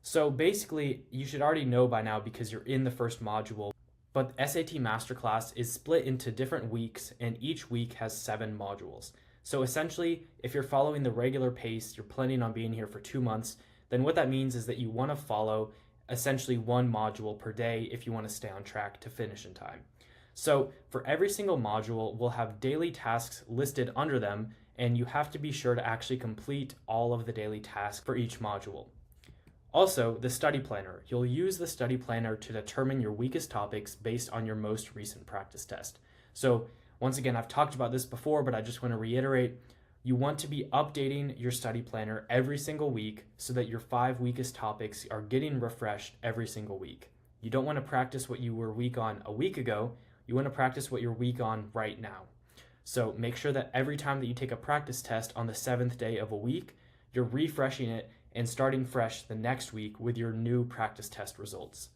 So basically, you should already know by now because you're in the first module, but SAT Masterclass is split into different weeks, and each week has 7 modules. So essentially, if you're following the regular pace, you're planning on being here for 2 months, then what that means is that you want to follow essentially 1 module per day if you want to stay on track to finish in time. So for every single module, we'll have daily tasks listed under them, and you have to be sure to actually complete all of the daily tasks for each module. Also, the study planner. You'll use the study planner to determine your weakest topics based on your most recent practice test. So once again, I've talked about this before, but I just want to reiterate, you want to be updating your study planner every single week so that your 5 weakest topics are getting refreshed every single week. You don't want to practice what you were weak on a week ago. You want to practice what you're weak on right now. So make sure that every time that you take a practice test on the 7th day of a week, you're refreshing it and starting fresh the next week with your new practice test results.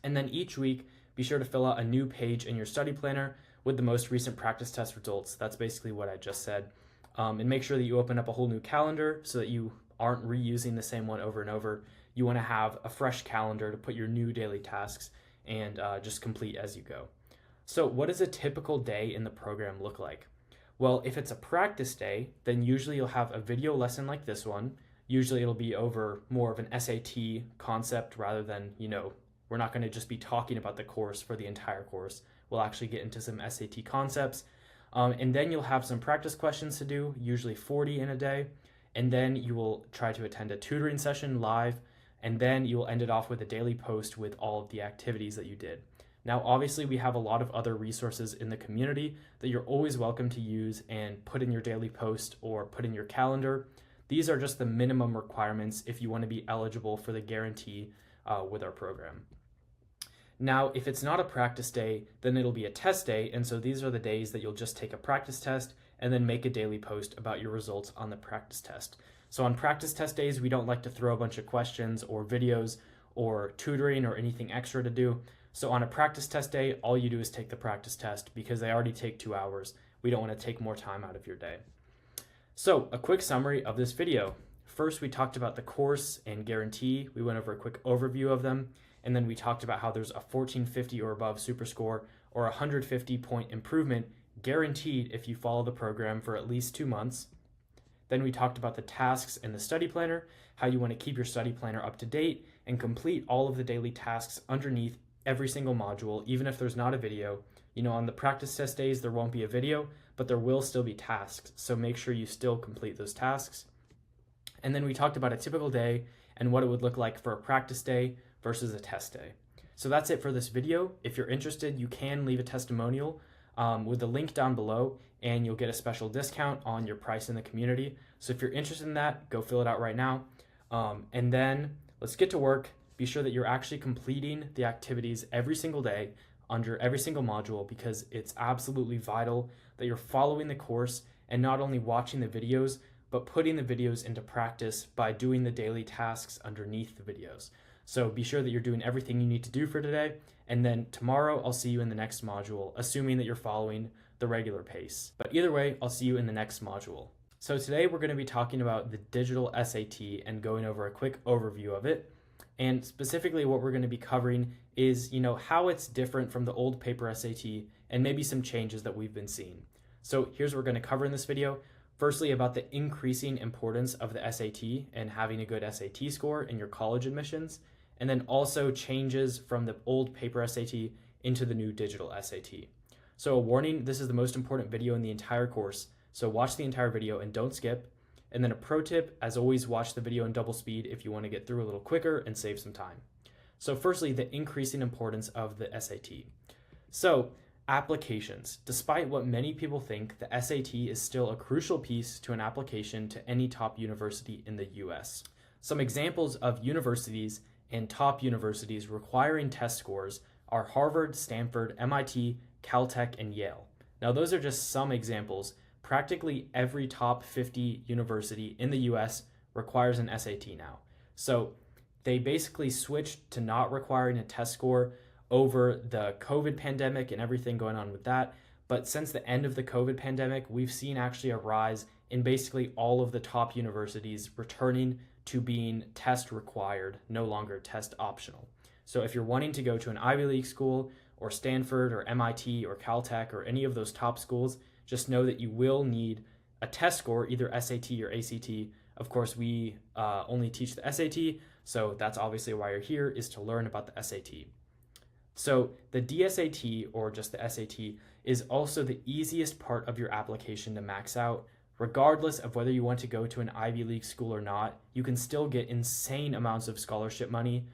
And then each week, be sure to fill out a new page in your study planner with the most recent practice test results. That's basically what I just said. And make sure that you open up a whole new calendar so that you aren't reusing the same one over and over. You want to have a fresh calendar to put your new daily tasks and just complete as you go. So what does a typical day in the program look like? Well, if it's a practice day, then usually you'll have a video lesson like this one. Usually it'll be over more of an SAT concept rather than, we're not going to just be talking about the course for the entire course. We'll actually get into some SAT concepts. And then you'll have some practice questions to do, usually 40 in a day. And then you will try to attend a tutoring session live. And then you will end it off with a daily post with all of the activities that you did. Now, obviously, we have a lot of other resources in the community that you're always welcome to use and put in your daily post or put in your calendar. These are just the minimum requirements if you want to be eligible for the guarantee with our program. Now, if it's not a practice day, then it'll be a test day, and so these are the days that you'll just take a practice test and then make a daily post about your results on the practice test. So on practice test days, we don't like to throw a bunch of questions or videos or tutoring or anything extra to do. So on a practice test day, all you do is take the practice test because they already take 2 hours. We don't want to take more time out of your day. So a quick summary of this video. First, we talked about the course and guarantee. We went over a quick overview of them. And then we talked about how there's a 1450 or above super score or 150 point improvement guaranteed if you follow the program for at least 2 months. Then we talked about the tasks and the study planner, how you want to keep your study planner up to date and complete all of the daily tasks underneath every single module, even if there's not a video. On the practice test days, there won't be a video, but there will still be tasks. So make sure you still complete those tasks. And then we talked about a typical day and what it would look like for a practice day versus a test day. So that's it for this video. If you're interested, you can leave a testimonial with the link down below, and you'll get a special discount on your price in the community. So if you're interested in that, go fill it out right now. And then let's get to work. Be sure that you're actually completing the activities every single day under every single module, because it's absolutely vital that you're following the course and not only watching the videos, but putting the videos into practice by doing the daily tasks underneath the videos. So be sure that you're doing everything you need to do for today, and then tomorrow I'll see you in the next module, assuming that you're following the regular pace. But either way, I'll see you in the next module. So today we're going to be talking about the digital SAT and going over a quick overview of it. And specifically what we're going to be covering is, how it's different from the old paper SAT and maybe some changes that we've been seeing. So here's what we're going to cover in this video. Firstly, about the increasing importance of the SAT and having a good SAT score in your college admissions. And then also changes from the old paper SAT into the new digital SAT. So a warning, this is the most important video in the entire course. So watch the entire video and don't skip. And then a pro tip, as always, watch the video in double speed if you want to get through a little quicker and save some time. So firstly, the increasing importance of the SAT. So applications. Despite what many people think, the SAT is still a crucial piece to an application to any top university in the US. Some examples of universities and top universities requiring test scores are Harvard, Stanford, MIT, Caltech, and Yale. Now those are just some examples. Practically every top 50 university in the US requires an SAT now. So they basically switched to not requiring a test score over the COVID pandemic and everything going on with that. But since the end of the COVID pandemic, we've seen actually a rise in basically all of the top universities returning to being test required, no longer test optional. So if you're wanting to go to an Ivy League school or Stanford or MIT or Caltech or any of those top schools, just know that you will need a test score, either SAT or ACT. Of course, we only teach the SAT, so that's obviously why you're here, is to learn about the SAT. So the DSAT, or just the SAT, is also the easiest part of your application to max out. Regardless of whether you want to go to an Ivy League school or not, you can still get insane amounts of scholarship money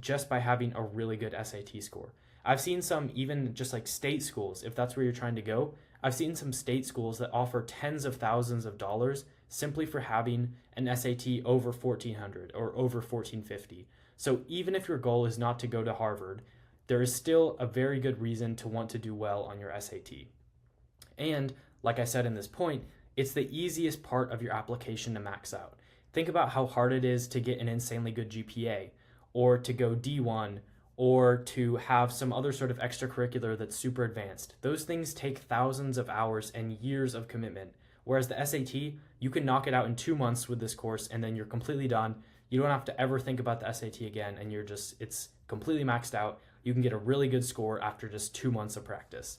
just by having a really good SAT score. I've seen some even just like state schools, if that's where you're trying to go. I've seen some state schools that offer tens of thousands of dollars simply for having an SAT over 1400 or over 1450. So even if your goal is not to go to Harvard, there is still a very good reason to want to do well on your SAT. And like I said in this point, it's the easiest part of your application to max out. Think about how hard it is to get an insanely good GPA, or to go D1, or to have some other sort of extracurricular that's super advanced. Those things take thousands of hours and years of commitment. Whereas the SAT, you can knock it out in 2 months with this course and then you're completely done. You don't have to ever think about the SAT again, and it's completely maxed out. You can get a really good score after just 2 months of practice.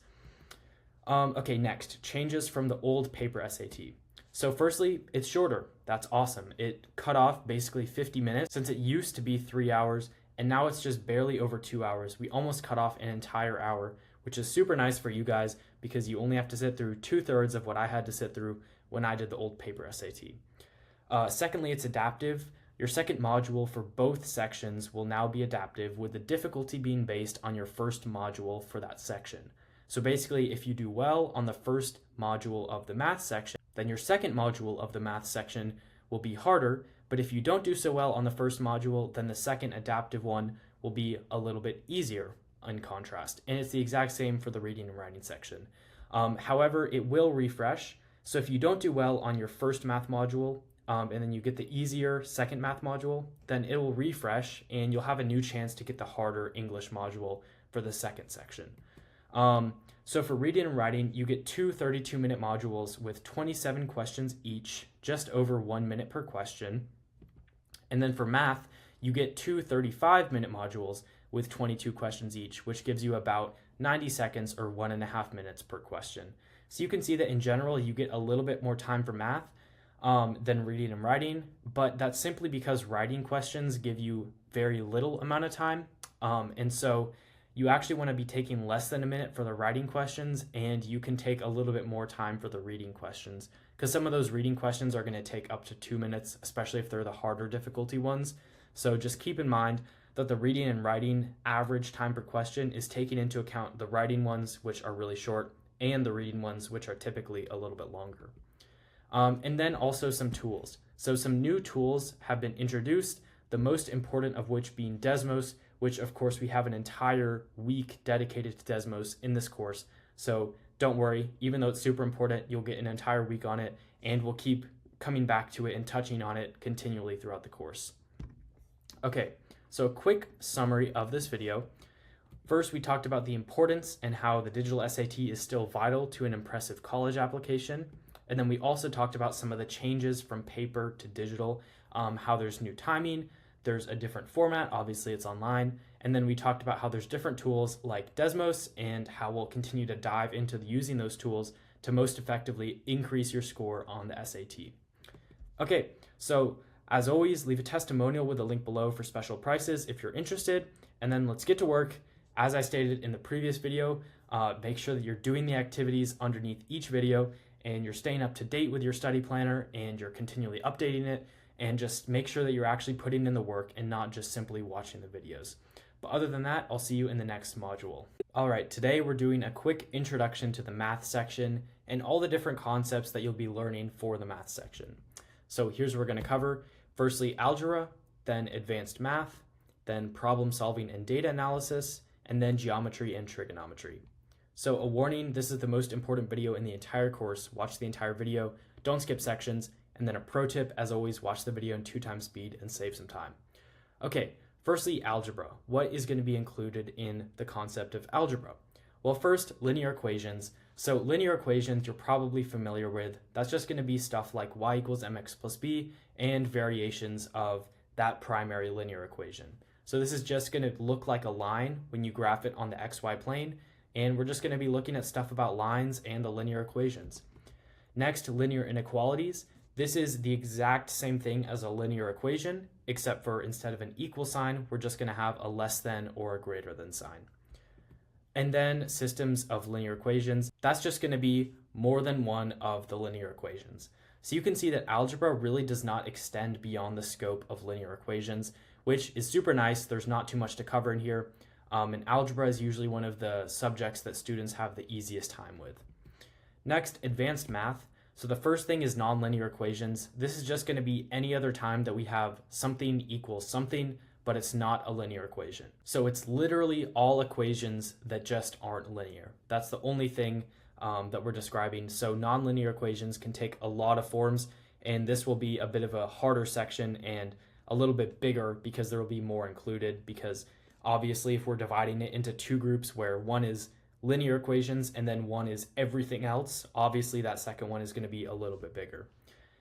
Okay, next, changes from the old paper SAT. So firstly, it's shorter. That's awesome. It cut off basically 50 minutes since it used to be 3 hours, and now it's just barely over 2 hours. We almost cut off an entire hour, which is super nice for you guys because you only have to sit through 2/3 of what I had to sit through when I did the old paper SAT. Secondly, it's adaptive. Your second module for both sections will now be adaptive, with the difficulty being based on your first module for that section. So basically, if you do well on the first module of the math section, then your second module of the math section will be harder. But if you don't do so well on the first module, then the second adaptive one will be a little bit easier in contrast. And it's the exact same for the reading and writing section. However, it will refresh. So if you don't do well on your first math module, and then you get the easier second math module, then it will refresh and you'll have a new chance to get the harder English module for the second section. So for reading and writing, you get two 32-minute modules with 27 questions each, just over 1 minute per question. And then for math, you get two 35-minute modules with 22 questions each, which gives you about 90 seconds or 1.5 minutes per question. So you can see that in general, you get a little bit more time for math than reading and writing, but that's simply because writing questions give you very little amount of time. And so you actually want to be taking less than a minute for the writing questions, and you can take a little bit more time for the reading questions, because some of those reading questions are going to take up to 2 minutes, especially if they're the harder difficulty ones. So just keep in mind that the reading and writing average time per question is taking into account the writing ones, which are really short, and the reading ones, which are typically a little bit longer. And then also some tools. So some new tools have been introduced, the most important of which being Desmos, which of course we have an entire week dedicated to Desmos in this course. So don't worry, even though it's super important, you'll get an entire week on it, and we'll keep coming back to it and touching on it continually throughout the course. Okay, so a quick summary of this video. First, we talked about the importance and how the digital SAT is still vital to an impressive college application. And then we also talked about some of the changes from paper to digital, how there's new timing, there's a different format, obviously it's online, and then we talked about how there's different tools like Desmos and how we'll continue to dive into using those tools to most effectively increase your score on the SAT. Okay, so as always, leave a testimonial with a link below for special prices if you're interested, and then let's get to work. As I stated in the previous video, make sure that you're doing the activities underneath each video and you're staying up to date with your study planner and you're continually updating it, and just make sure that you're actually putting in the work and not just simply watching the videos. But other than that, I'll see you in the next module. All right, today we're doing a quick introduction to the math section and all the different concepts that you'll be learning for the math section. So here's what we're going to cover. Firstly, algebra, then advanced math, then problem solving and data analysis, and then geometry and trigonometry. So a warning, this is the most important video in the entire course. Watch the entire video, don't skip sections. And then a pro tip, as always, watch the video in 2x speed and save some time. Okay, firstly, algebra. What is going to be included in the concept of algebra? Well, first, linear equations. So linear equations you're probably familiar with. That's just going to be stuff like y equals mx plus b and variations of that primary linear equation. So this is just going to look like a line when you graph it on the xy plane, and we're just going to be looking at stuff about lines and the linear equations. Next, linear inequalities. This is the exact same thing as a linear equation, except for instead of an equal sign, we're just going to have a less than or a greater than sign. And then systems of linear equations, that's just going to be more than one of the linear equations. So you can see that algebra really does not extend beyond the scope of linear equations, which is super nice. There's not too much to cover in here. And algebra is usually one of the subjects that students have the easiest time with. Next, advanced math. So the first thing is nonlinear equations. This is just going to be any other time that we have something equals something, but it's not a linear equation. So it's literally all equations that just aren't linear. That's the only thing that we're describing. So nonlinear equations can take a lot of forms, and this will be a bit of a harder section and a little bit bigger because there will be more included, because obviously if we're dividing it into two groups where one is linear equations and then one is everything else, obviously that second one is going to be a little bit bigger.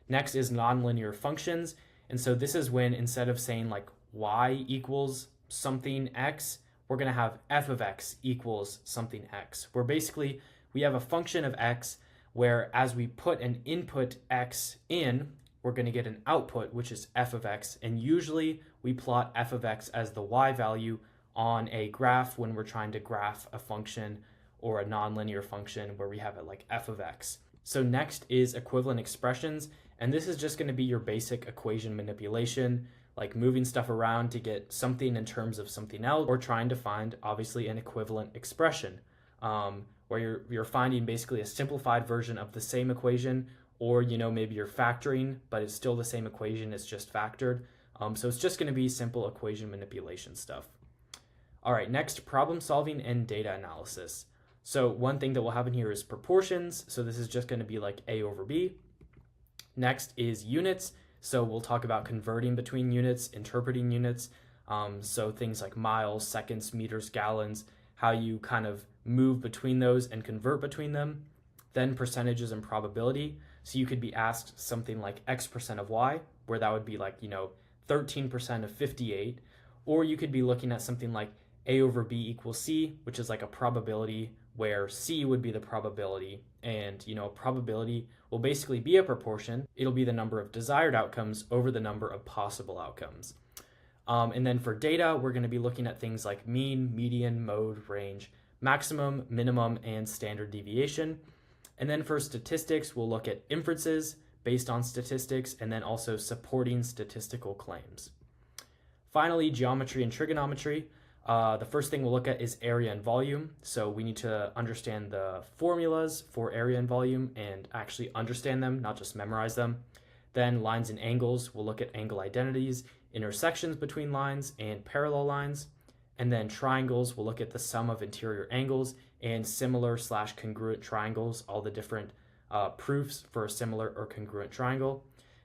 Next is nonlinear functions. And so this is when instead of saying like y equals something x, we're going to have f of x equals something x, where basically we have a function of x where as we put an input x in, we're going to get an output, which is f of x. And usually we plot f of x as the y value on a graph when we're trying to graph a function or a nonlinear function where we have it like f of x. So next is equivalent expressions, and this is just going to be your basic equation manipulation, like moving stuff around to get something in terms of something else, or trying to find obviously an equivalent expression, where you're finding basically a simplified version of the same equation, or maybe you're factoring, but it's still the same equation, it's just factored. So it's just going to be simple equation manipulation stuff. All right, next, problem solving and data analysis. So one thing that we'll have in here is proportions. So this is just going to be like A over B. Next is units. So we'll talk about converting between units, interpreting units. So things like miles, seconds, meters, gallons, how you kind of move between those and convert between them. Then percentages and probability. So you could be asked something like X% of Y, where that would be like, 13% of 58. Or you could be looking at something like A over B equals C, which is like a probability where C would be the probability. And, a probability will basically be a proportion. It'll be the number of desired outcomes over the number of possible outcomes. And then for data, we're going to be looking at things like mean, median, mode, range, maximum, minimum, and standard deviation. And then for statistics, we'll look at inferences based on statistics, and then also supporting statistical claims. Finally, geometry and trigonometry. The first thing we'll look at is area and volume. So we need to understand the formulas for area and volume and actually understand them, not just memorize them. Then lines and angles, we'll look at angle identities, intersections between lines and parallel lines. And then triangles, we'll look at the sum of interior angles and similar/congruent triangles, all the different proofs for a similar or congruent triangle.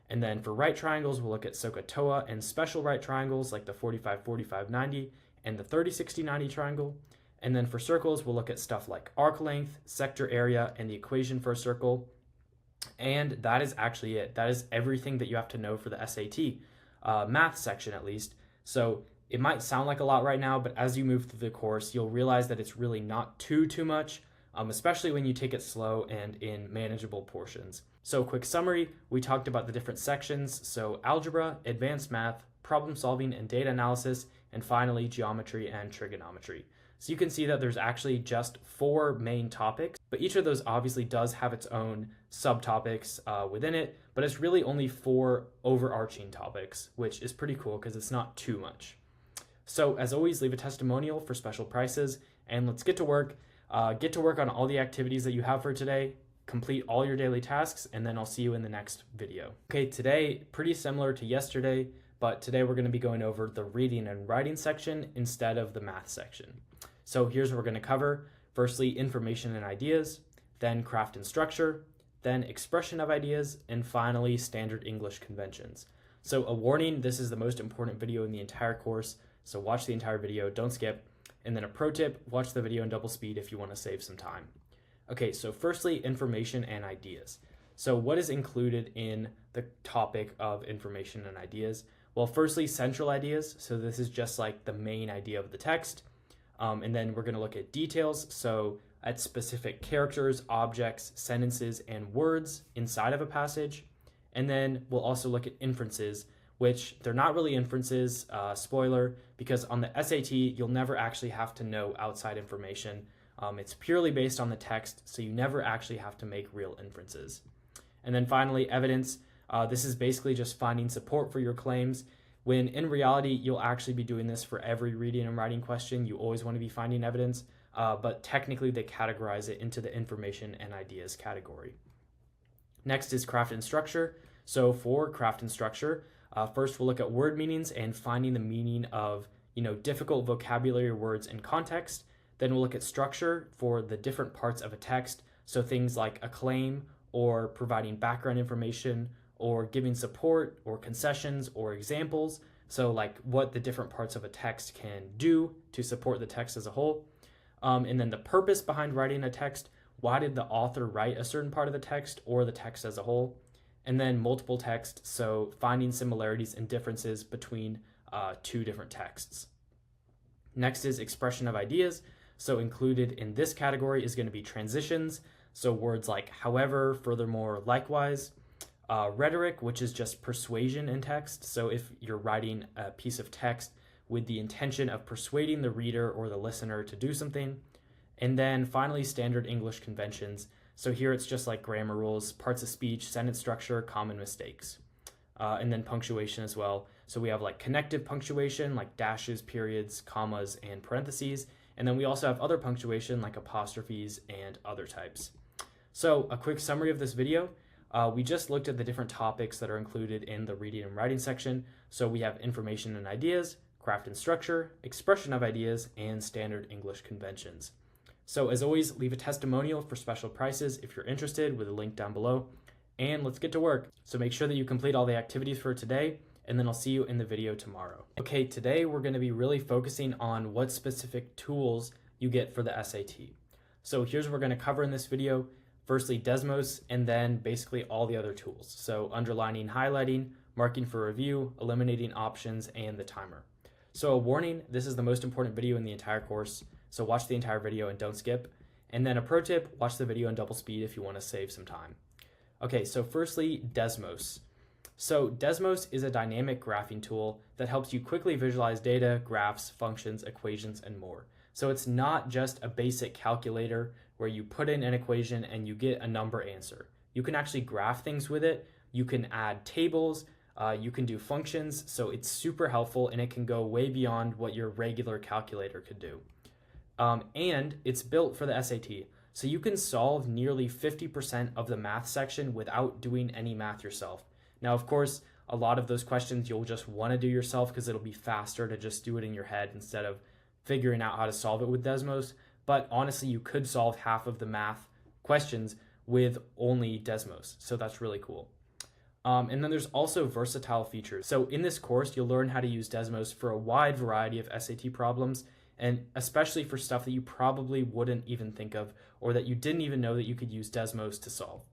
And then for right triangles, we'll look at SOHCAHTOA and special right triangles like the 45-45-90 and the 30-60-90 triangle. And then for circles, we'll look at stuff like arc length, sector area, and the equation for a circle. And that is actually it. That is everything that you have to know for the SAT, math section at least. So it might sound like a lot right now, but as you move through the course, you'll realize that it's really not too much, especially when you take it slow and in manageable portions. So quick summary, we talked about the different sections. So algebra, advanced math, problem solving and data analysis, and finally geometry and trigonometry. So you can see that there's actually just 4 main topics, but each of those obviously does have its own subtopics within it, but it's really only 4 overarching topics, which is pretty cool because it's not too much. So as always, leave a testimonial for special prices, and let's get to work. Get to work on all the activities that you have for today, complete all your daily tasks, and then I'll see you in the next video. Okay, today, pretty similar to yesterday, but today we're going to be going over the reading and writing section instead of the math section. So here's what we're going to cover. Firstly, information and ideas, then craft and structure, then expression of ideas, and finally, standard English conventions. So a warning, this is the most important video in the entire course, so watch the entire video, don't skip. And then a pro tip, watch the video in double speed if you want to save some time. Okay, so firstly, information and ideas. So what is included in the topic of information and ideas? Well, firstly, central ideas. So this is just like the main idea of the text. And then we're going to look at details. So at specific characters, objects, sentences, and words inside of a passage. And then we'll also look at inferences, which they're not really inferences, spoiler, because on the SAT, you'll never actually have to know outside information. It's purely based on the text, so you never actually have to make real inferences. And then finally, evidence. This is basically just finding support for your claims, when in reality, you'll actually be doing this for every reading and writing question. You always want to be finding evidence, but technically they categorize it into the information and ideas category. Next is craft and structure. So for craft and structure, first we'll look at word meanings and finding the meaning of difficult vocabulary words in context. Then we'll look at structure for the different parts of a text. So things like a claim or providing background information or giving support or concessions or examples. So like what the different parts of a text can do to support the text as a whole. And then the purpose behind writing a text. Why did the author write a certain part of the text or the text as a whole? And then multiple text, so finding similarities and differences between two different texts. Next is expression of ideas. So included in this category is going to be transitions. So words like however, furthermore, likewise. Rhetoric, which is just persuasion in text. So if you're writing a piece of text with the intention of persuading the reader or the listener to do something. And then finally, standard English conventions. So here it's just like grammar rules, parts of speech, sentence structure, common mistakes. And then punctuation as well. So we have like connective punctuation, like dashes, periods, commas, and parentheses. And then we also have other punctuation like apostrophes and other types. So a quick summary of this video. We just looked at the different topics that are included in the reading and writing section. So we have information and ideas, craft and structure, expression of ideas, and standard English conventions. So as always, leave a testimonial for special prices if you're interested with a link down below. And let's get to work. So make sure that you complete all the activities for today, and then I'll see you in the video tomorrow. Okay, today we're going to be really focusing on what specific tools you get for the SAT. So here's what we're going to cover in this video. Firstly, Desmos, and then basically all the other tools. So underlining, highlighting, marking for review, eliminating options, and the timer. So a warning, this is the most important video in the entire course. So watch the entire video and don't skip. And then a pro tip, watch the video in double speed if you want to save some time. Okay, so firstly, Desmos. So Desmos is a dynamic graphing tool that helps you quickly visualize data, graphs, functions, equations, and more. So it's not just a basic calculator where you put in an equation and you get a number answer. You can actually graph things with it. You can add tables. You can do functions. So it's super helpful and it can go way beyond what your regular calculator could do. And it's built for the SAT. So you can solve nearly 50% of the math section without doing any math yourself. Now, of course, a lot of those questions you'll just want to do yourself because it'll be faster to just do it in your head instead of figuring out how to solve it with Desmos. But honestly, you could solve half of the math questions with only Desmos. So that's really cool. And then there's also versatile features. So in this course, you'll learn how to use Desmos for a wide variety of SAT problems, and especially for stuff that you probably wouldn't even think of or that you didn't even know that you could use Desmos to solve.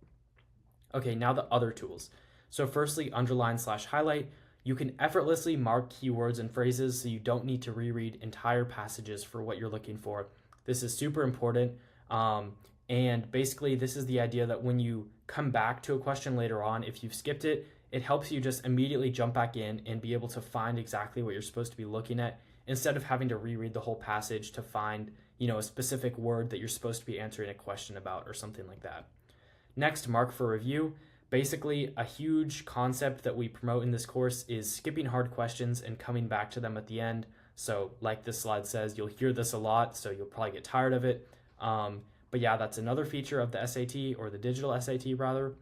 Okay, now the other tools. So firstly, underline/highlight. You can effortlessly mark keywords and phrases so you don't need to reread entire passages for what you're looking for. This is super important. And basically, this is the idea that when you come back to a question later on, if you've skipped it, it helps you just immediately jump back in and be able to find exactly what you're supposed to be looking at instead of having to reread the whole passage to find, a specific word that you're supposed to be answering a question about or something like that. Next, mark for review. Basically, a huge concept that we promote in this course is skipping hard questions and coming back to them at the end. So like this slide says, you'll hear this a lot, so you'll probably get tired of it. But yeah, that's another feature of the SAT, or the digital SAT rather.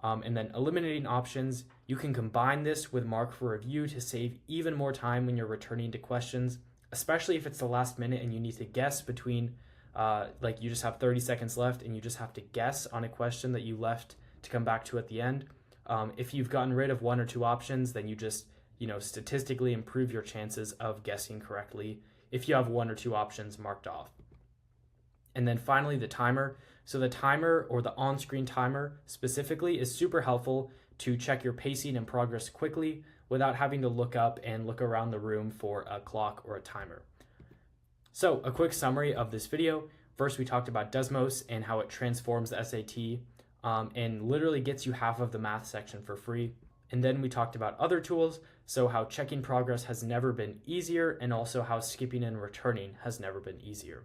And then eliminating options. You can combine this with mark for review to save even more time when you're returning to questions, especially if it's the last minute and you need to guess between, like you just have 30 seconds left and you just have to guess on a question that you left to come back to at the end. If you've gotten rid of one or two options, then you just, statistically improve your chances of guessing correctly if you have one or two options marked off. And then finally, the timer. So the timer, or the on-screen timer specifically, is super helpful to check your pacing and progress quickly without having to look up and look around the room for a clock or a timer. So a quick summary of this video. First, we talked about Desmos and how it transforms the SAT and literally gets you half of the math section for free. And then we talked about other tools, so how checking progress has never been easier, and also how skipping and returning has never been easier.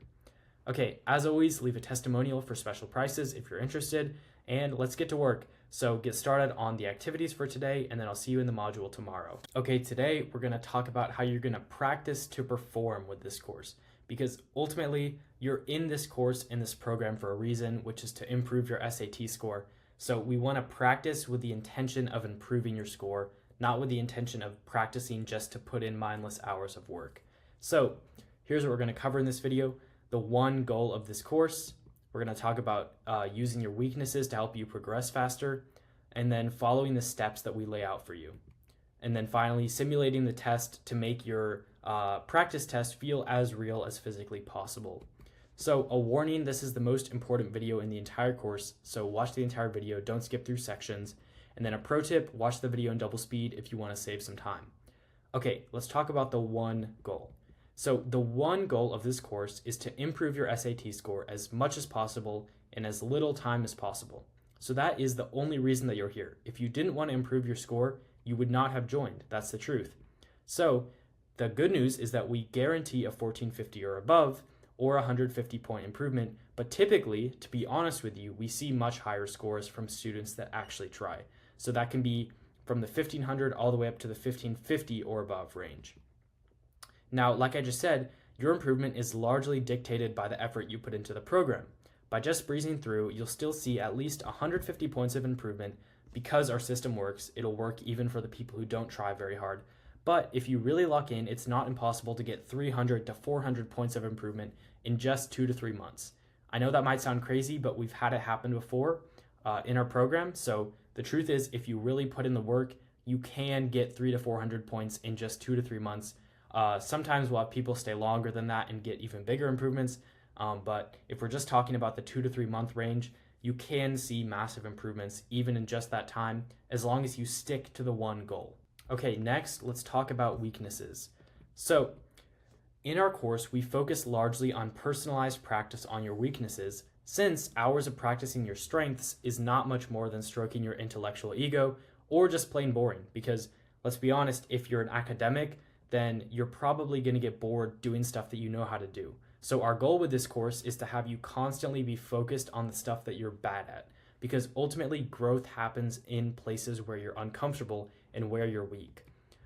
Okay, as always, leave a testimonial for special prices if you're interested, and let's get to work. So get started on the activities for today, and then I'll see you in the module tomorrow. Okay, today we're gonna talk about how you're gonna practice to perform with this course, because ultimately you're in this course, in this program for a reason, which is to improve your SAT score. So we wanna practice with the intention of improving your score, not with the intention of practicing just to put in mindless hours of work. So here's what we're gonna cover in this video. The one goal of this course, we're going to talk about using your weaknesses to help you progress faster, and then following the steps that we lay out for you. And then finally, simulating the test to make your practice test feel as real as physically possible. So a warning, this is the most important video in the entire course, so watch the entire video, don't skip through sections. And then a pro tip, watch the video in double speed if you want to save some time. Okay, let's talk about the one goal. So the one goal of this course is to improve your SAT score as much as possible in as little time as possible. So that is the only reason that you're here. If you didn't want to improve your score, you would not have joined. That's the truth. So the good news is that we guarantee a 1450 or above or 150 point improvement, but typically, to be honest with you, we see much higher scores from students that actually try. So that can be from the 1500 all the way up to the 1550 or above range. Now, like I just said, your improvement is largely dictated by the effort you put into the program. By just breezing through, you'll still see at least 150 points of improvement. Because our system works, it'll work even for the people who don't try very hard. But if you really lock in, it's not impossible to get 300 to 400 points of improvement in just 2 to 3 months. I know that might sound crazy, but we've had it happen before in our program. So the truth is, if you really put in the work, you can get 300 to 400 points in just 2 to 3 months. Sometimes we'll have people stay longer than that and get even bigger improvements. But if we're just talking about the 2 to 3 month range, you can see massive improvements even in just that time, as long as you stick to the one goal. Okay, next, let's talk about weaknesses. So in our course, we focus largely on personalized practice on your weaknesses, since hours of practicing your strengths is not much more than stroking your intellectual ego or just plain boring. Because let's be honest, if you're an academic, then you're probably going to get bored doing stuff that you know how to do. So our goal with this course is to have you constantly be focused on the stuff that you're bad at, because ultimately growth happens in places where you're uncomfortable and where you're weak.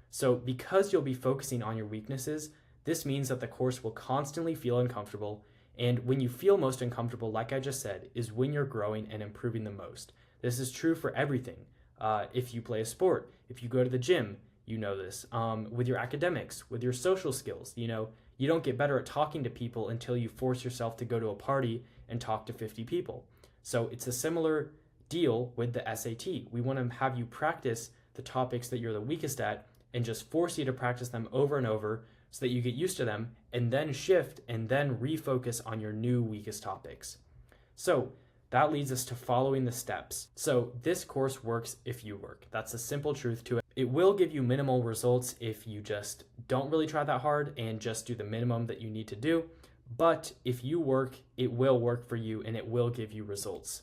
So because you'll be focusing on your weaknesses, this means that the course will constantly feel uncomfortable, and when you feel most uncomfortable, like I just said, is when you're growing and improving the most. This is true for everything. If you play a sport, if you go to the gym, you know this. With your academics, with your social skills, you don't get better at talking to people until you force yourself to go to a party and talk to 50 people. So it's a similar deal with the SAT. We want to have you practice the topics that you're the weakest at and just force you to practice them over and over so that you get used to them, and then shift and then refocus on your new weakest topics. So that leads us to following the steps. So this course works if you work. That's the simple truth to it. It will give you minimal results if you just don't really try that hard and just do the minimum that you need to do. But if you work, it will work for you and it will give you results.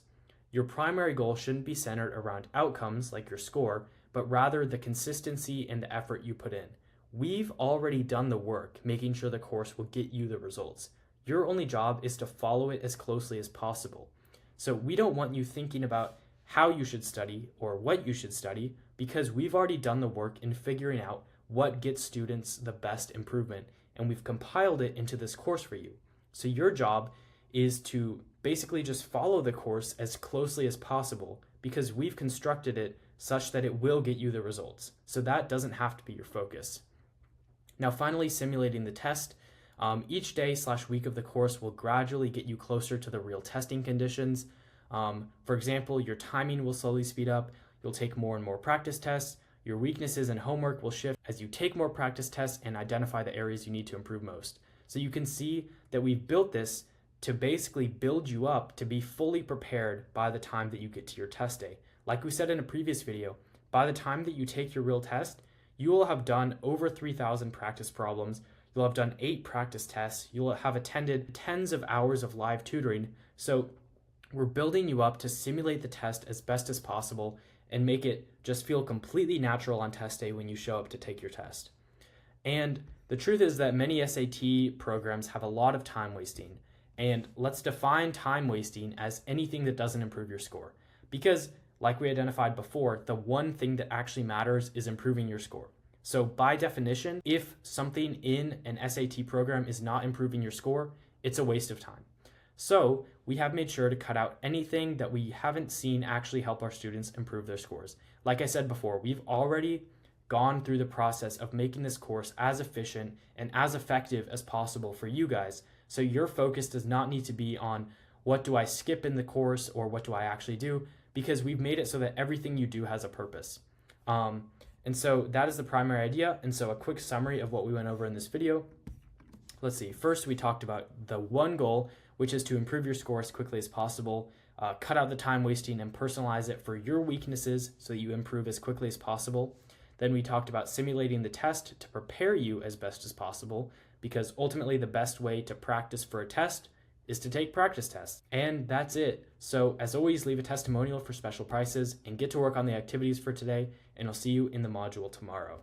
Your primary goal shouldn't be centered around outcomes like your score, but rather the consistency and the effort you put in. We've already done the work, making sure the course will get you the results. Your only job is to follow it as closely as possible. So we don't want you thinking about how you should study or what you should study, because we've already done the work in figuring out what gets students the best improvement, and we've compiled it into this course for you. So your job is to basically just follow the course as closely as possible, because we've constructed it such that it will get you the results. So that doesn't have to be your focus. Now finally, simulating the test. Each day/week of the course will gradually get you closer to the real testing conditions. For example, your timing will slowly speed up. you'll take more and more practice tests. Your weaknesses and homework will shift as you take more practice tests and identify the areas you need to improve most. So you can see that we've built this to basically build you up to be fully prepared by the time that you get to your test day. Like we said in a previous video, by the time that you take your real test, you will have done over 3,000 practice problems. You'll have done 8 practice tests. You'll have attended tens of hours of live tutoring. So we're building you up to simulate the test as best as possible and make it just feel completely natural on test day when you show up to take your test. And the truth is that many SAT programs have a lot of time wasting. And let's define time wasting as anything that doesn't improve your score. Because like we identified before, the one thing that actually matters is improving your score. So by definition, if something in an SAT program is not improving your score, it's a waste of time. So we have made sure to cut out anything that we haven't seen actually help our students improve their scores. Like I said before, we've already gone through the process of making this course as efficient and as effective as possible for you guys. So your focus does not need to be on what do I skip in the course or what do I actually do, because we've made it so that everything you do has a purpose. And so that is the primary idea. And so a quick summary of what we went over in this video. Let's see. First, we talked about the one goal, which is to improve your score as quickly as possible, cut out the time wasting and personalize it for your weaknesses so that you improve as quickly as possible. Then we talked about simulating the test to prepare you as best as possible, because ultimately the best way to practice for a test is to take practice tests. And that's it. So as always, leave a testimonial for special prices and get to work on the activities for today, and I'll see you in the module tomorrow.